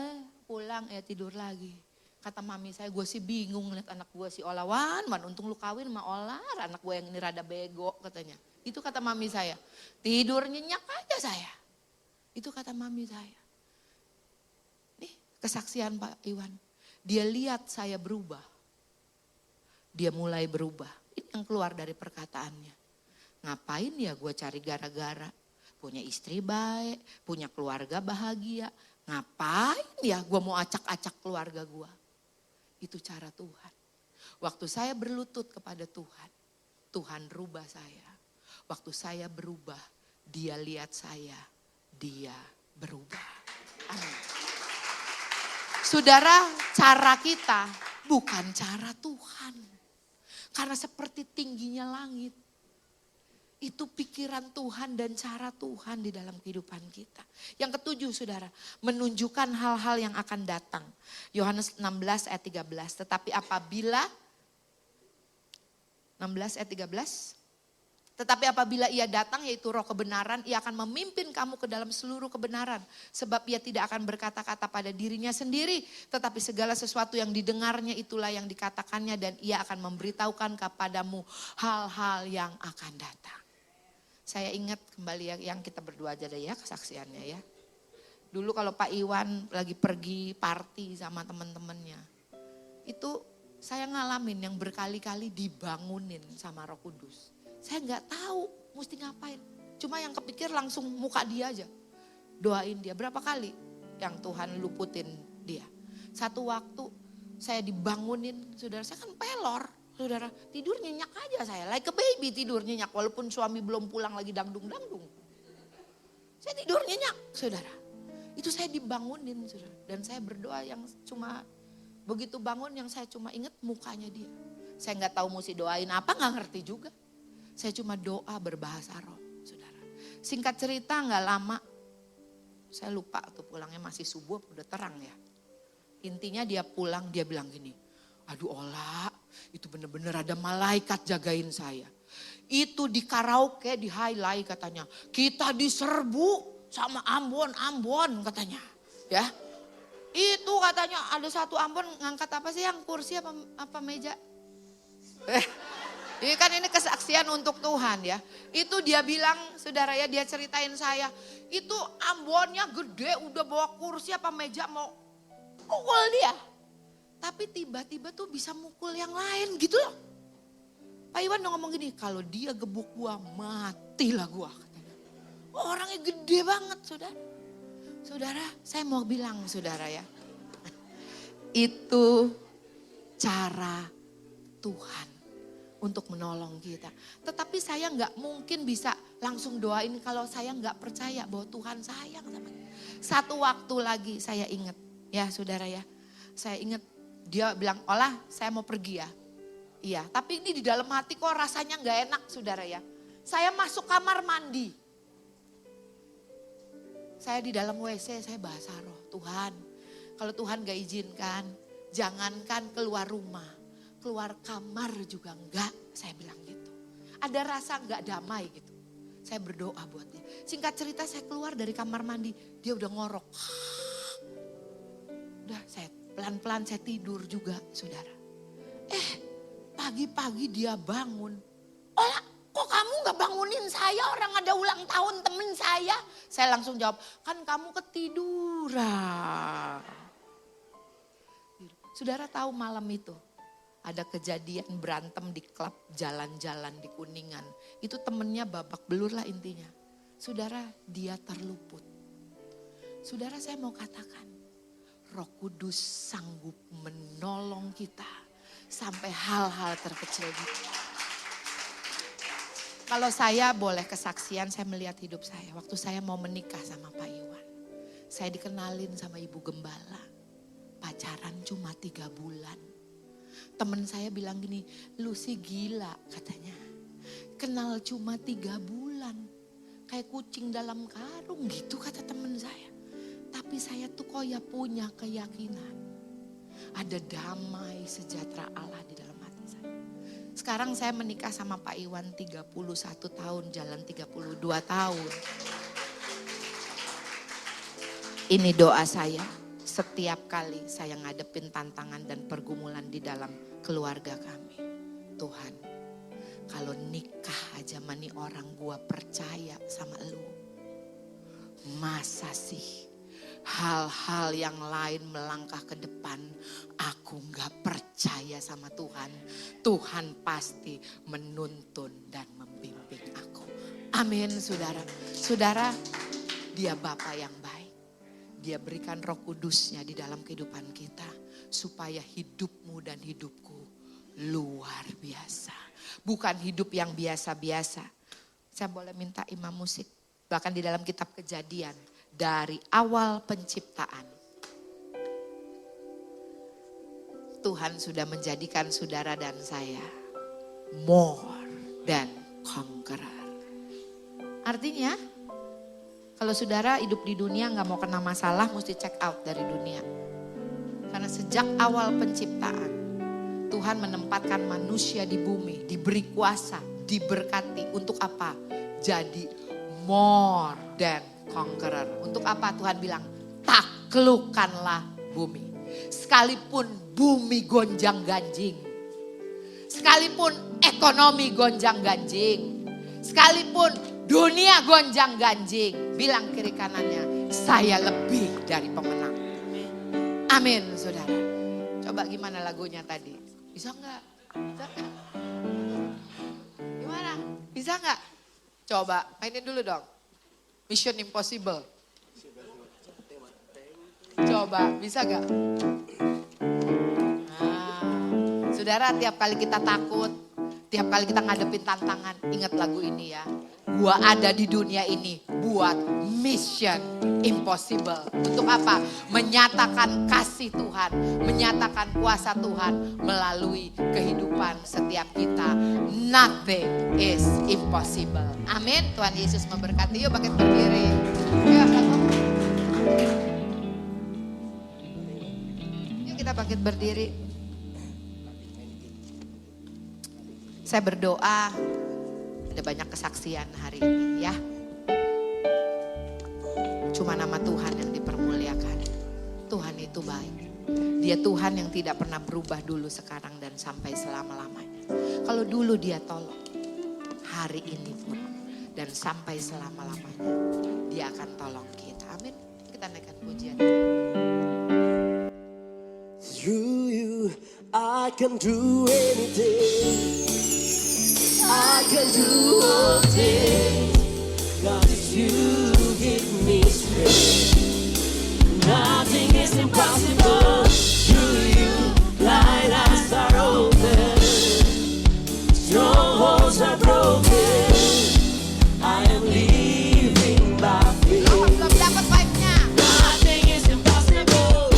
pulang tidur lagi. Kata mami saya, gue sih bingung lihat anak gue si Olawan, untung lu kawin sama Olar, anak gue yang ini rada bego katanya. Itu kata mami saya, tidur nyenyak aja saya. Itu kata mami saya. Nih kesaksian Pak Iwan, dia lihat saya berubah. Dia mulai berubah, ini yang keluar dari perkataannya. Ngapain ya gue cari gara-gara, punya istri baik, punya keluarga bahagia. Ngapain ya gue mau acak-acak keluarga gue. Itu cara Tuhan. Waktu saya berlutut kepada Tuhan, Tuhan rubah saya. Waktu saya berubah, Dia lihat saya, Dia berubah. Amin. Saudara, cara kita bukan cara Tuhan. Karena seperti tingginya langit, Itu pikiran Tuhan dan cara Tuhan di dalam kehidupan kita. Yang ketujuh saudara, menunjukkan hal-hal yang akan datang. Yohanes 16 ayat 13. Tetapi apabila, 16 ayat 13. Tetapi apabila ia datang yaitu roh kebenaran, ia akan memimpin kamu ke dalam seluruh kebenaran. Sebab ia tidak akan berkata-kata pada dirinya sendiri, tetapi segala sesuatu yang didengarnya itulah yang dikatakannya dan ia akan memberitahukan kepadamu hal-hal yang akan datang. Saya ingat kembali ya yang kita berdua aja deh ya kesaksiannya ya. Dulu kalau Pak Iwan lagi pergi party sama teman-temannya, itu saya ngalamin yang berkali-kali dibangunin sama Roh Kudus. Saya nggak tahu mesti ngapain. Cuma yang kepikir langsung muka dia aja. Doain dia. Berapa kali yang Tuhan luputin dia. Satu waktu saya dibangunin, saudara, saya kan pelor. Saudara, tidur nyenyak aja saya. Like a baby tidur nyenyak. Walaupun suami belum pulang lagi dangdung-dangdung. Saya tidur nyenyak, saudara. Itu saya dibangunin, saudara. Dan saya berdoa yang cuma, begitu bangun yang saya cuma ingat mukanya dia. Saya nggak tahu mesti doain apa, nggak ngerti juga. Saya cuma doa berbahasa roh, saudara. Singkat cerita nggak lama, saya lupa tuh pulangnya masih subuh, udah terang ya. Intinya dia pulang, dia bilang gini, aduh Ola, itu bener-bener ada malaikat jagain saya. Itu di karaoke, di highlight katanya, kita diserbu sama Ambon katanya. Ya, itu katanya ada satu Ambon ngangkat apa sih yang kursi apa meja? Ini kan ini kesaksian untuk Tuhan ya. Itu dia bilang, saudara ya, dia ceritain saya. Itu Ambonnya gede, udah bawa kursi apa meja mau mukul dia. Tapi tiba-tiba tuh bisa mukul yang lain gitu loh. Pak Iwan udah ngomong gini, kalau dia gebuk gua, matilah gua. Katanya. Oh, orangnya gede banget saudara. Saudara, saya mau bilang saudara ya. Itu cara Tuhan untuk menolong kita. Tetapi saya nggak mungkin bisa langsung doain kalau saya nggak percaya bahwa Tuhan sayang sama kita. Satu waktu lagi saya ingat ya saudara ya. Saya ingat dia bilang, Olah saya mau pergi ya. Iya, tapi ini di dalam hati kok rasanya nggak enak saudara ya. Saya masuk kamar mandi. Saya di dalam WC, saya bahasa roh. Tuhan, kalau Tuhan gak izinkan, jangankan keluar rumah. Keluar kamar juga enggak, saya bilang gitu. Ada rasa enggak damai gitu. Saya berdoa buat dia. Singkat cerita saya keluar dari kamar mandi, dia udah ngorok. Udah saya pelan-pelan saya tidur juga saudara. Pagi-pagi dia bangun. Olah, kok kamu gak bangunin saya, orang ada ulang tahun temen saya. Saya langsung jawab, kan kamu ketiduran. Saudara tahu malam itu. Ada kejadian berantem di klub jalan-jalan di Kuningan. Itu temennya babak belur lah intinya. Saudara, dia terluput. Saudara, saya mau katakan, Roh Kudus sanggup menolong kita sampai hal-hal terkecil gitu. Kalau saya boleh kesaksian, saya melihat hidup saya. Waktu saya mau menikah sama Pak Iwan. Saya dikenalin sama Ibu Gembala. Pacaran cuma 3 bulan. Temen saya bilang gini, lu sih gila katanya. Kenal cuma 3 bulan. Kayak kucing dalam karung gitu kata temen saya. Tapi saya tuh kok ya punya keyakinan. Ada damai sejahtera Allah di dalam hati saya. Sekarang saya menikah sama Pak Iwan 31 tahun, jalan 32 tahun. Ini doa saya. Setiap kali saya ngadepin tantangan dan pergumulan di dalam keluarga kami. Tuhan, kalau nikah aja mani orang gua percaya sama lu. Masa sih hal-hal yang lain melangkah ke depan aku gak percaya sama Tuhan. Tuhan pasti menuntun dan membimbing aku. Amin saudara. Saudara, dia Bapa yang baik. Dia berikan Roh Kudusnya di dalam kehidupan kita. Supaya hidupmu dan hidupku luar biasa. Bukan hidup yang biasa-biasa. Saya boleh minta imam musik. Bahkan di dalam kitab Kejadian. Dari awal penciptaan. Tuhan sudah menjadikan saudara dan saya more than conqueror. Artinya kalau saudara hidup di dunia gak mau kena masalah, mesti check out dari dunia. Karena sejak awal penciptaan, Tuhan menempatkan manusia di bumi, diberi kuasa, diberkati. Untuk apa? Jadi more than conqueror. Untuk apa Tuhan bilang? Taklukkanlah bumi. Sekalipun bumi gonjang ganjing. Sekalipun ekonomi gonjang ganjing. Sekalipun dunia gonjang ganjing. Bilang kiri kanannya, saya lebih dari pemenang. Amin saudara. Coba gimana lagunya tadi? Bisa enggak? Bisa enggak? Gimana? Bisa enggak? Coba mainin dulu dong. Mission Impossible. Coba bisa enggak? Saudara, tiap kali kita takut, tiap kali kita ngadepin tantangan, ingat lagu ini ya. Gua ada di dunia ini buat mission impossible. Untuk apa? Menyatakan kasih Tuhan, menyatakan kuasa Tuhan melalui kehidupan setiap kita. Nothing is impossible. Amin. Tuhan Yesus memberkati. Yuk bangkit berdiri. Yuk, yuk kita bangkit berdiri. Saya berdoa ada banyak kesaksian hari ini ya. Cuma nama Tuhan yang dipermuliakan. Tuhan itu baik. Dia Tuhan yang tidak pernah berubah dulu, sekarang, dan sampai selama-lamanya. Kalau dulu dia tolong, hari ini pun dan sampai selama-lamanya dia akan tolong kita. Amin. Kita naikkan pujian. Through you I can do anything. I can do all things, God, if you give me strength. Nothing is impossible. Through you, blind eyes are open, strongholds are broken. I am living by faith. Belum dapat vibe-nya. Nothing is impossible.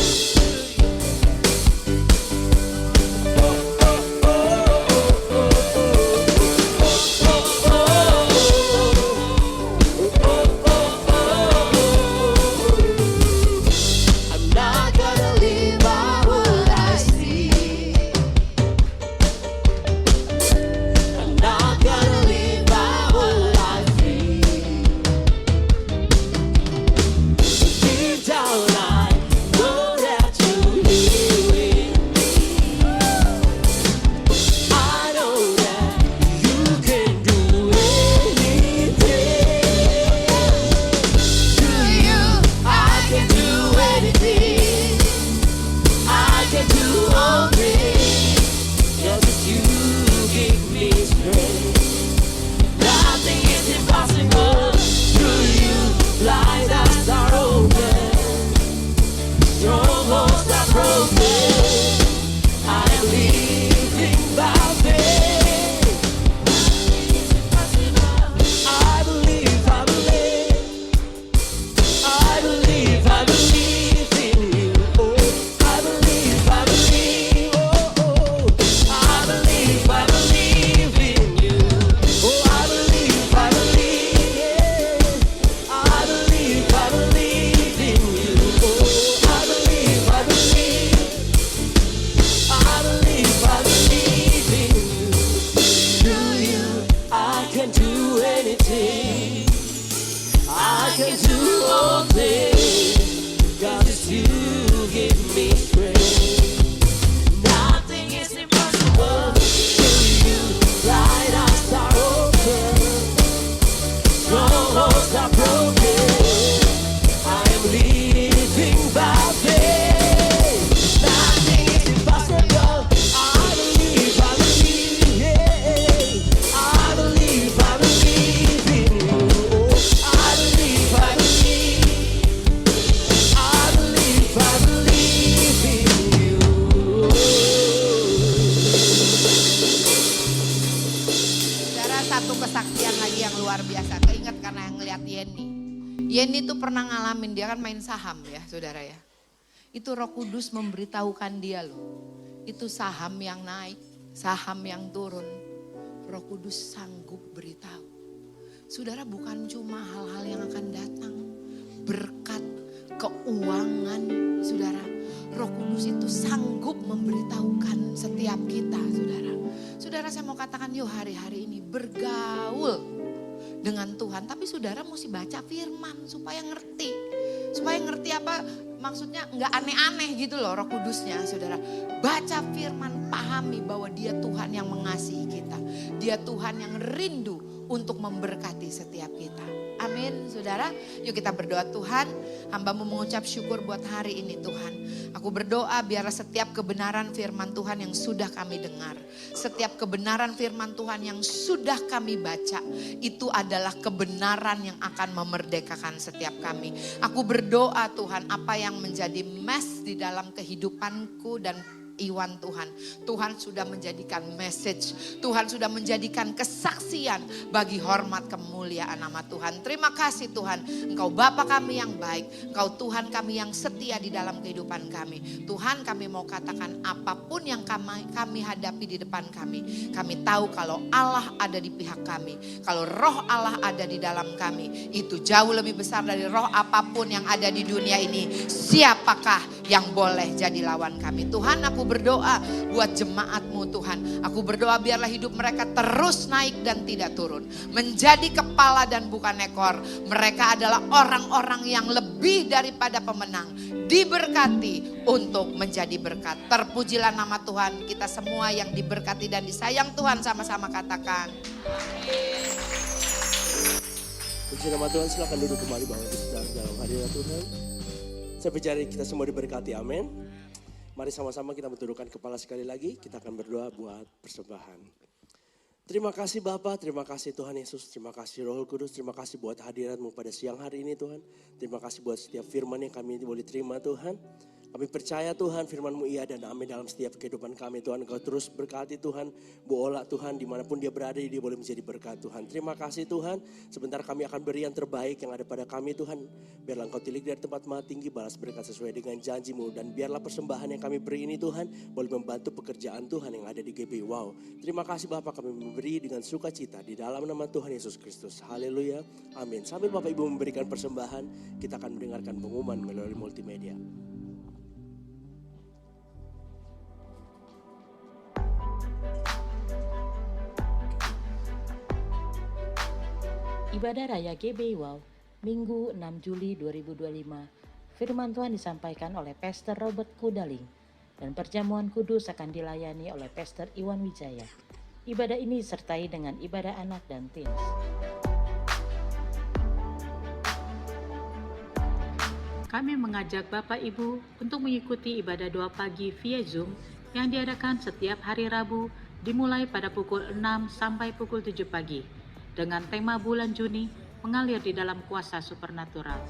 I'm not gonna live by what I see. I'm not gonna live by what I feel. Deep down I know that you're here with me. I know that you can do anything. Through you I can do anything. I can do all things. Cause you give me strength. Nothing is impossible. Through you, blind eyes are open, strongholds are broken. I am living by faith. I believe, I believe, I believe, I believe in you. Oh, I believe, oh, oh, I believe in you. Oh, I believe, yeah. I believe in you. Oh, I believe, I believe in you. Through you, I can do anything. I can do all things. God, it's you give me strength. Nothing is impossible. Through you, blind eyes are open, strongholds are broken. I am living by faith. Nothing is impossible. I believe, yeah. I believe in you. Oh, I believe in you. Saudara, satu kesaksian lagi yang luar biasa. Keinget karena yang ngeliat Yeni. Yeni tuh pernah ngalamin, dia kan main saham ya saudara ya. Itu Roh Kudus memberitahukan dia loh. Itu saham yang naik, saham yang turun. Roh Kudus sanggup beritahu. Saudara, bukan cuma hal-hal yang akan datang, berkat, keuangan, saudara. Roh Kudus itu sanggup memberitahukan setiap kita, saudara. Saudara, saya mau katakan yuk hari-hari ini bergaul dengan Tuhan. Tapi saudara mesti baca firman supaya ngerti. Supaya ngerti apa maksudnya, nggak aneh-aneh gitu loh Roh Kudusnya, saudara. Baca firman, pahami bahwa Dia Tuhan yang mengasihi kita. Dia Tuhan yang rindu untuk memberkati setiap kita. Amin, saudara. Yuk kita berdoa. Tuhan, hamba-Mu mengucap syukur buat hari ini Tuhan. Aku berdoa biarlah setiap kebenaran firman Tuhan yang sudah kami dengar, setiap kebenaran firman Tuhan yang sudah kami baca, itu adalah kebenaran yang akan memerdekakan setiap kami. Aku berdoa Tuhan, apa yang menjadi mess di dalam kehidupanku dan Iwan Tuhan sudah menjadikan message, Tuhan sudah menjadikan kesaksian bagi hormat kemuliaan nama Tuhan. Terima kasih Tuhan, Engkau Bapa kami yang baik, Engkau Tuhan kami yang setia di dalam kehidupan kami. Tuhan, kami mau katakan apapun yang kami hadapi di depan kami tahu kalau Allah ada di pihak kami, kalau roh Allah ada di dalam kami, itu jauh lebih besar dari roh apapun yang ada di dunia ini. Siapakah yang boleh jadi lawan kami? Tuhan, aku berdoa buat jemaat-Mu Tuhan. Aku berdoa biarlah hidup mereka terus naik dan tidak turun. Menjadi kepala dan bukan ekor. Mereka adalah orang-orang yang lebih daripada pemenang. Diberkati untuk menjadi berkat. Terpujilah nama Tuhan. Kita semua yang diberkati dan disayang Tuhan sama-sama katakan. Puji nama Tuhan, silakan duduk kembali Bapak Ibu Saudara dalam hadirat Tuhan. Saya bicara kita semua diberkati, amin. Mari sama-sama kita menundukkan kepala sekali lagi. Kita akan berdoa buat persembahan. Terima kasih Bapa, terima kasih Tuhan Yesus, terima kasih Roh Kudus, terima kasih buat hadirat-Mu pada siang hari ini Tuhan. Terima kasih buat setiap firman yang kami boleh terima Tuhan. Kami percaya Tuhan firman-Mu iya dan amin dalam setiap kehidupan kami Tuhan. Engkau terus berkati Tuhan, Bu Ola Tuhan, dimanapun dia berada dia boleh menjadi berkat Tuhan. Terima kasih Tuhan, sebentar kami akan beri yang terbaik yang ada pada kami Tuhan. Biarlah Engkau tilik dari tempat maha tinggi, balas berkat sesuai dengan janji-Mu. Dan biarlah persembahan yang kami beri ini Tuhan, boleh membantu pekerjaan Tuhan yang ada di GBI Wow. Terima kasih Bapak, kami memberi dengan sukacita di dalam nama Tuhan Yesus Kristus. Haleluya, amin. Sambil Bapak Ibu memberikan persembahan, kita akan mendengarkan pengumuman melalui multimedia. Ibadah Raya GBI Wow, Minggu 6 Juli 2025. Firman Tuhan disampaikan oleh Pastor Robert Kudaling dan perjamuan kudus akan dilayani oleh Pastor Iwan Wijaya. Ibadah ini disertai dengan ibadah anak dan teens. Kami mengajak Bapak Ibu untuk mengikuti ibadah doa pagi via Zoom yang diadakan setiap hari Rabu dimulai pada pukul 6 sampai pukul 7 pagi. Dengan tema bulan Juni mengalir di dalam kuasa supernatural.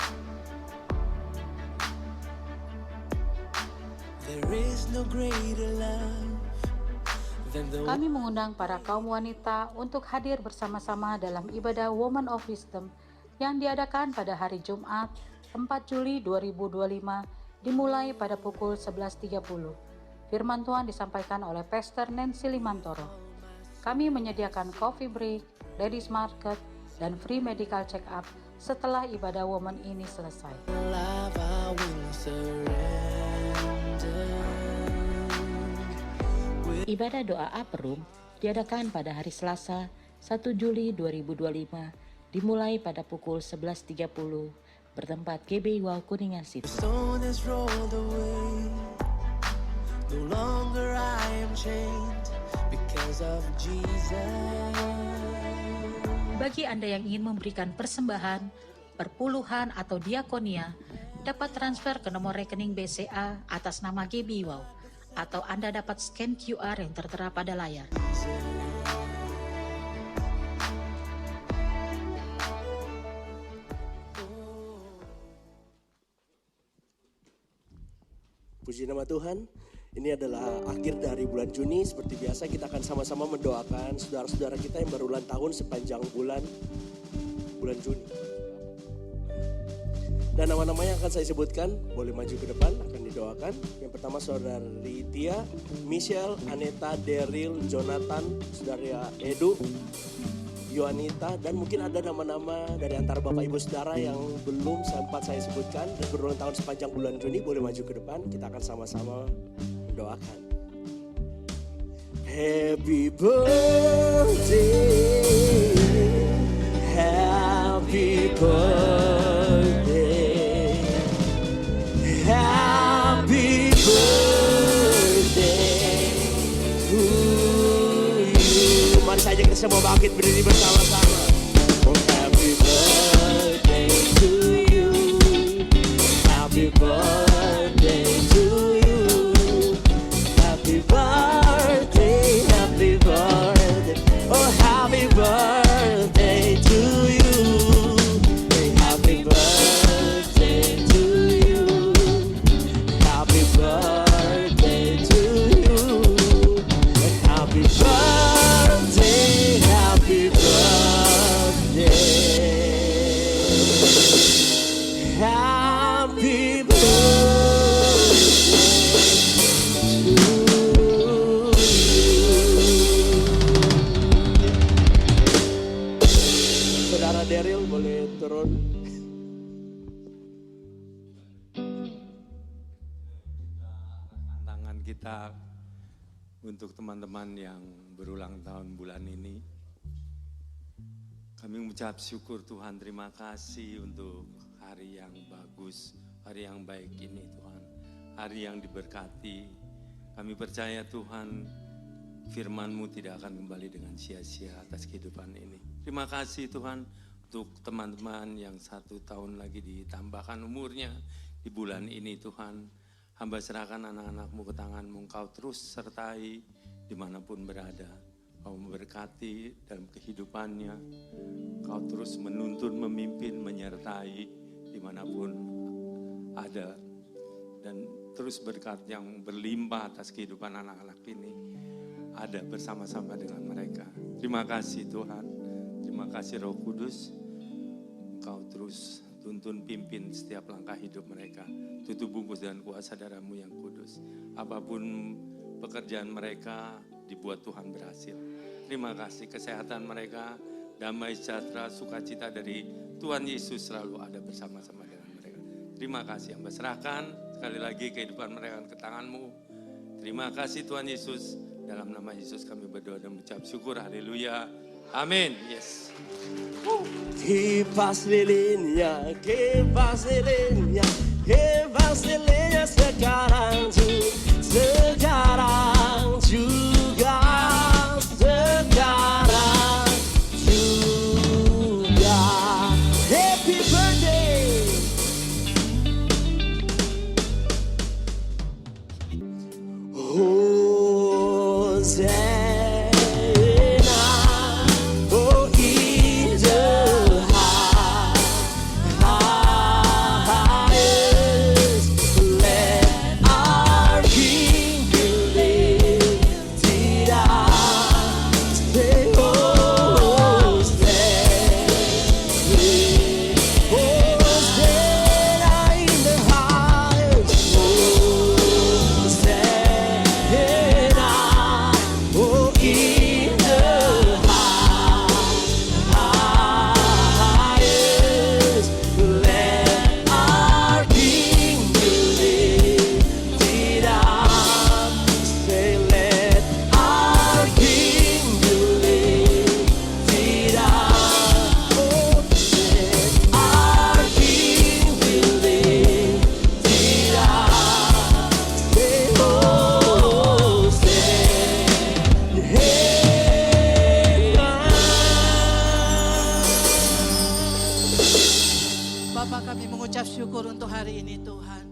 Kami mengundang para kaum wanita untuk hadir bersama-sama dalam ibadah Woman of Wisdom yang diadakan pada hari Jumat 4 Juli 2025 dimulai pada pukul 11.30. Firman Tuhan disampaikan oleh Pastor Nancy Limantoro. Kami menyediakan coffee break, ladies market, dan free medical check up setelah ibadah woman ini selesai. Ibadah doa Upper Room diadakan pada hari Selasa 1 Juli 2025 dimulai pada pukul 11.30 bertempat GBI Wow Kuningan City. Bagi Anda yang ingin memberikan persembahan, perpuluhan atau diakonia, dapat transfer ke nomor rekening BCA atas nama GBI Wow, atau Anda dapat scan QR yang tertera pada layar. Puji nama Tuhan. Ini adalah akhir dari bulan Juni. Seperti biasa kita akan sama-sama mendoakan saudara-saudara kita yang baru ulang tahun sepanjang bulan Juni. Dan nama-namanya akan saya sebutkan, boleh maju ke depan, akan didoakan. Yang pertama saudari Tia, Michelle, Aneta, Daryl, Jonathan, saudara Edu, Yoanita, dan mungkin ada nama-nama dari antara Bapak Ibu Saudara yang belum sempat saya sebutkan dan berulang tahun sepanjang bulan Juni, boleh maju ke depan, kita akan sama-sama mendoakan. Happy birthday, happy birthday, happy birthday to you. Mari saja kita semua bangkit berdiri bersama-sama. Oh, happy birthday to you, happy birthday to you, happy birthday, happy birthday, oh happy birthday to you, hey, happy birthday to you, happy birthday to you, hey, happy birthday, happy birthday, happy Saudara Daryl boleh turun. Tantangan kita untuk teman-teman yang berulang tahun bulan ini. Kami mengucap syukur Tuhan, terima kasih untuk hari yang bagus, hari yang baik ini Tuhan. Hari yang diberkati. Kami percaya Tuhan, firman-Mu tidak akan kembali dengan sia-sia atas kehidupan ini. Terima kasih Tuhan untuk teman-teman yang 1 tahun lagi ditambahkan umurnya di bulan ini Tuhan. Hamba serahkan anak-anak-Mu ke tangan-Mu, Engkau terus sertai dimanapun berada. Kau memberkati dalam kehidupannya, Kau terus menuntun, memimpin, menyertai dimanapun ada. Dan terus berkat yang berlimpah atas kehidupan anak-anak ini ada bersama-sama dengan mereka. Terima kasih Tuhan, terima kasih Roh Kudus. Engkau terus tuntun, pimpin setiap langkah hidup mereka. Tutup bungkus dan kuasa darah-Mu yang kudus. Apapun pekerjaan mereka dibuat Tuhan berhasil. Terima kasih kesehatan mereka, damai sejahtera, sukacita dari Tuhan Yesus selalu ada bersama-sama dengan mereka. Terima kasih, Hamba serahkan sekali lagi kehidupan mereka ke tangan-Mu. Terima kasih Tuhan Yesus, dalam nama Yesus kami berdoa dan mengucap syukur, haleluya, amin. Yes. Kipas lilinnya, kipas lilinnya, kipas lilinnya sekarang juga, sekarang juga, sekarang juga. Happy birthday. Hosanna, oh in the highest, let our King be lifted up. Say Hosanna in the highest, Hosanna, oh in the highest, let our King be lifted up. Say, let our King be lifted up. Oh, let our King be lifted up. Say, Bapa, kami mengucap syukur untuk hari ini Tuhan.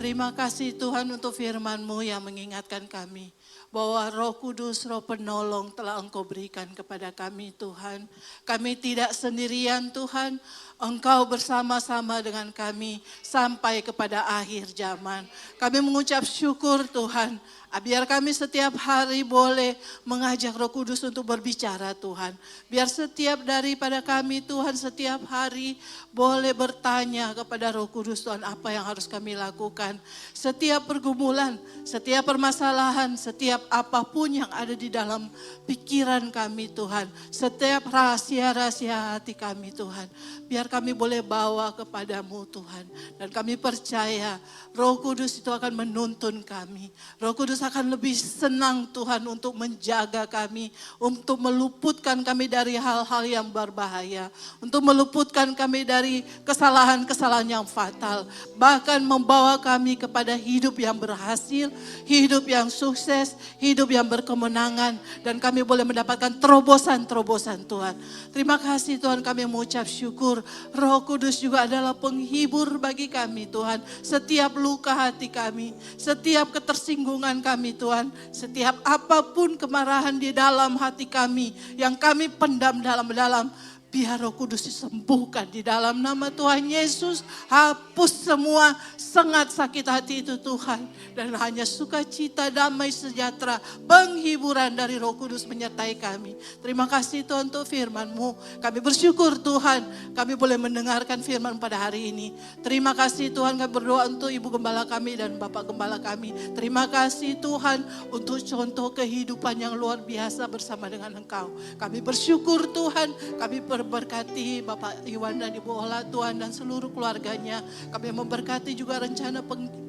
Terima kasih Tuhan untuk firman-Mu yang mengingatkan kami bahwa Roh Kudus, Roh Penolong telah Engkau berikan kepada kami Tuhan. Kami tidak sendirian Tuhan, Engkau bersama-sama dengan kami sampai kepada akhir zaman. Kami mengucap syukur Tuhan, biar kami setiap hari boleh mengajak Roh Kudus untuk berbicara Tuhan. Biar setiap daripada kami Tuhan setiap hari boleh bertanya kepada Roh Kudus Tuhan apa yang harus kami lakukan. Setiap pergumulan, setiap permasalahan, setiap apapun yang ada di dalam pikiran kami Tuhan. Setiap rahasia-rahasia hati kami Tuhan. Biar kami boleh bawa kepadamu Tuhan. Dan kami percaya Roh Kudus itu akan menuntun kami. Roh Kudus akan lebih senang Tuhan untuk menjaga kami. Untuk meluputkan kami dari hal-hal yang berbahaya. Untuk meluputkan kami dari kesalahan-kesalahan yang fatal. Bahkan membawa kami kepada hidup yang berhasil. Hidup yang sukses. Hidup yang berkemenangan. Dan kami boleh mendapatkan terobosan-terobosan Tuhan. Terima kasih Tuhan, kami mengucap syukur. Roh Kudus juga adalah penghibur bagi kami Tuhan. Setiap luka hati kami, setiap ketersinggungan kami Tuhan, setiap apapun kemarahan di dalam hati kami yang kami pendam dalam-dalam, biar Roh Kudus disembuhkan di dalam nama Tuhan Yesus. Hapus semua sengat sakit hati itu Tuhan. Dan hanya sukacita, damai, sejahtera, penghiburan dari Roh Kudus menyertai kami. Terima kasih Tuhan untuk firman-Mu. Kami bersyukur Tuhan, kami boleh mendengarkan firman pada hari ini. Terima kasih Tuhan, kami berdoa untuk Ibu Gembala kami dan Bapak Gembala kami. Terima kasih Tuhan untuk contoh kehidupan yang luar biasa bersama dengan Engkau. Kami bersyukur Tuhan, kami memberkati Bapak Iwan dan Ibu Ola Tuhan dan seluruh keluarganya. Kami memberkati juga rencana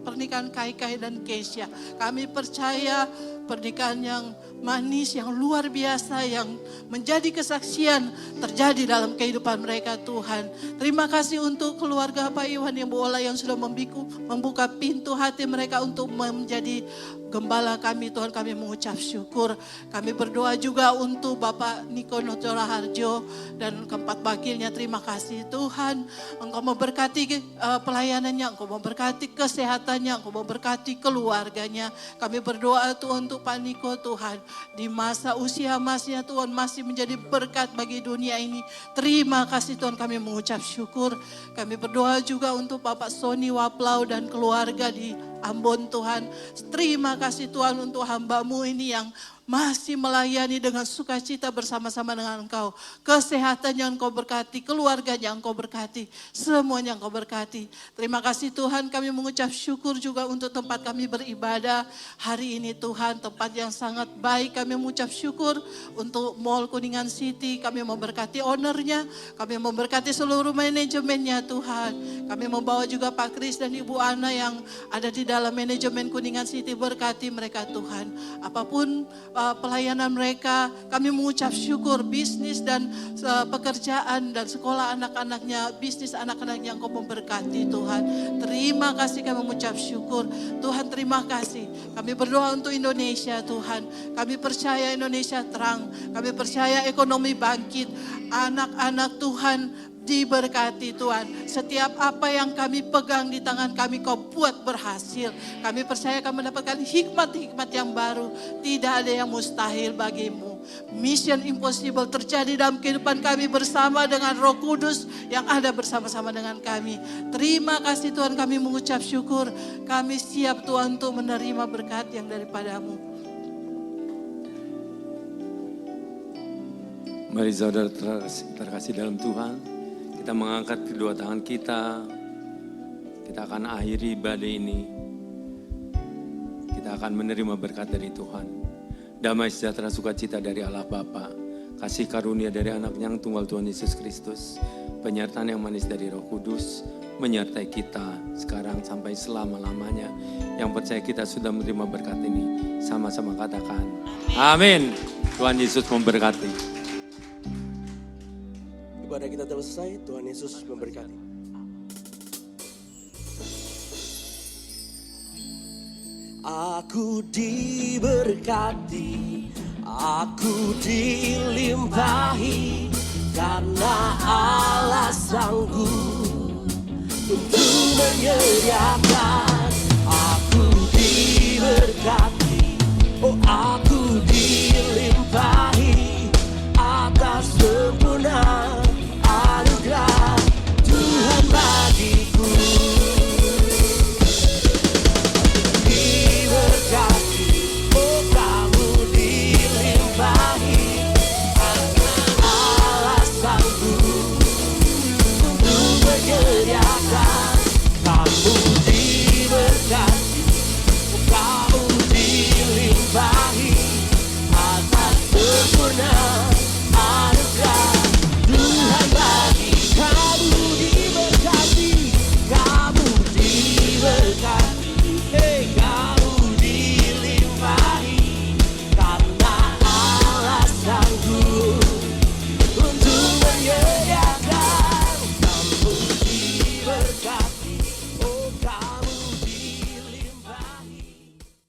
pernikahan Kai dan Keisha. Kami percaya pernikahan yang manis, yang luar biasa, yang menjadi kesaksian terjadi dalam kehidupan mereka Tuhan. Terima kasih untuk keluarga Pak Iwan dan Ibu Ola yang sudah membuka pintu hati mereka untuk menjadi gembala kami Tuhan. Kami mengucap syukur. Kami berdoa juga untuk Bapak Niko Notora Harjo dan keempat wakilnya. Terima kasih Tuhan. Engkau memberkati pelayanannya, Engkau memberkati kesehatannya, Engkau memberkati keluarganya. Kami berdoa Tuhan untuk Pak Niko Tuhan. Di masa usia emasnya Tuhan masih menjadi berkat bagi dunia ini. Terima kasih Tuhan, kami mengucap syukur. Kami berdoa juga untuk Bapak Sony Waplau dan keluarga di Ambon Tuhan. Terima kasih Tuhan untuk hamba-Mu ini yang masih melayani dengan sukacita bersama-sama dengan Engkau. Kesehatan yang Engkau berkati, keluarga yang Engkau berkati, semuanya Engkau berkati. Terima kasih Tuhan, kami mengucap syukur juga untuk tempat kami beribadah hari ini Tuhan. Tempat yang sangat baik, kami mengucap syukur untuk Mall Kuningan City. Kami memberkati ownernya, kami memberkati seluruh manajemennya Tuhan. Kami membawa juga Pak Kris dan Ibu Ana yang ada di dalam manajemen Kuningan City. Berkati mereka Tuhan. Apapun pelayanan mereka, kami mengucap syukur. Bisnis dan pekerjaan dan sekolah anak-anaknya, bisnis anak-anaknya Engkau memberkati Tuhan. Terima kasih, kami mengucap syukur. Tuhan terima kasih. Kami berdoa untuk Indonesia Tuhan. Kami percaya Indonesia terang. Kami percaya ekonomi bangkit. Anak-anak Tuhan diberkati Tuhan. Setiap apa yang kami pegang di tangan kami Kau buat berhasil. Kami percaya kami mendapatkan hikmat-hikmat yang baru. Tidak ada yang mustahil bagimu. Mission impossible terjadi dalam kehidupan kami bersama dengan Roh Kudus yang ada bersama-sama dengan kami. Terima kasih Tuhan, kami mengucap syukur. Kami siap Tuhan untuk menerima berkat yang daripada-Mu. Mari saudara terkasih dalam Tuhan, kita mengangkat kedua tangan kita. Kita akan akhiri ibadah ini. Kita akan menerima berkat dari Tuhan. Damai sejahtera sukacita dari Allah Bapa, kasih karunia dari Anak-Nya yang tunggal Tuhan Yesus Kristus, penyertaan yang manis dari Roh Kudus, menyertai kita sekarang sampai selama-lamanya. Yang percaya kita sudah menerima berkat ini, sama-sama katakan, amin. Tuhan Yesus memberkati. Ibadah kita telah selesai, Tuhan Yesus memberkati. Aku diberkati, aku dilimpahi, karena Allah sanggup untuk menyediakan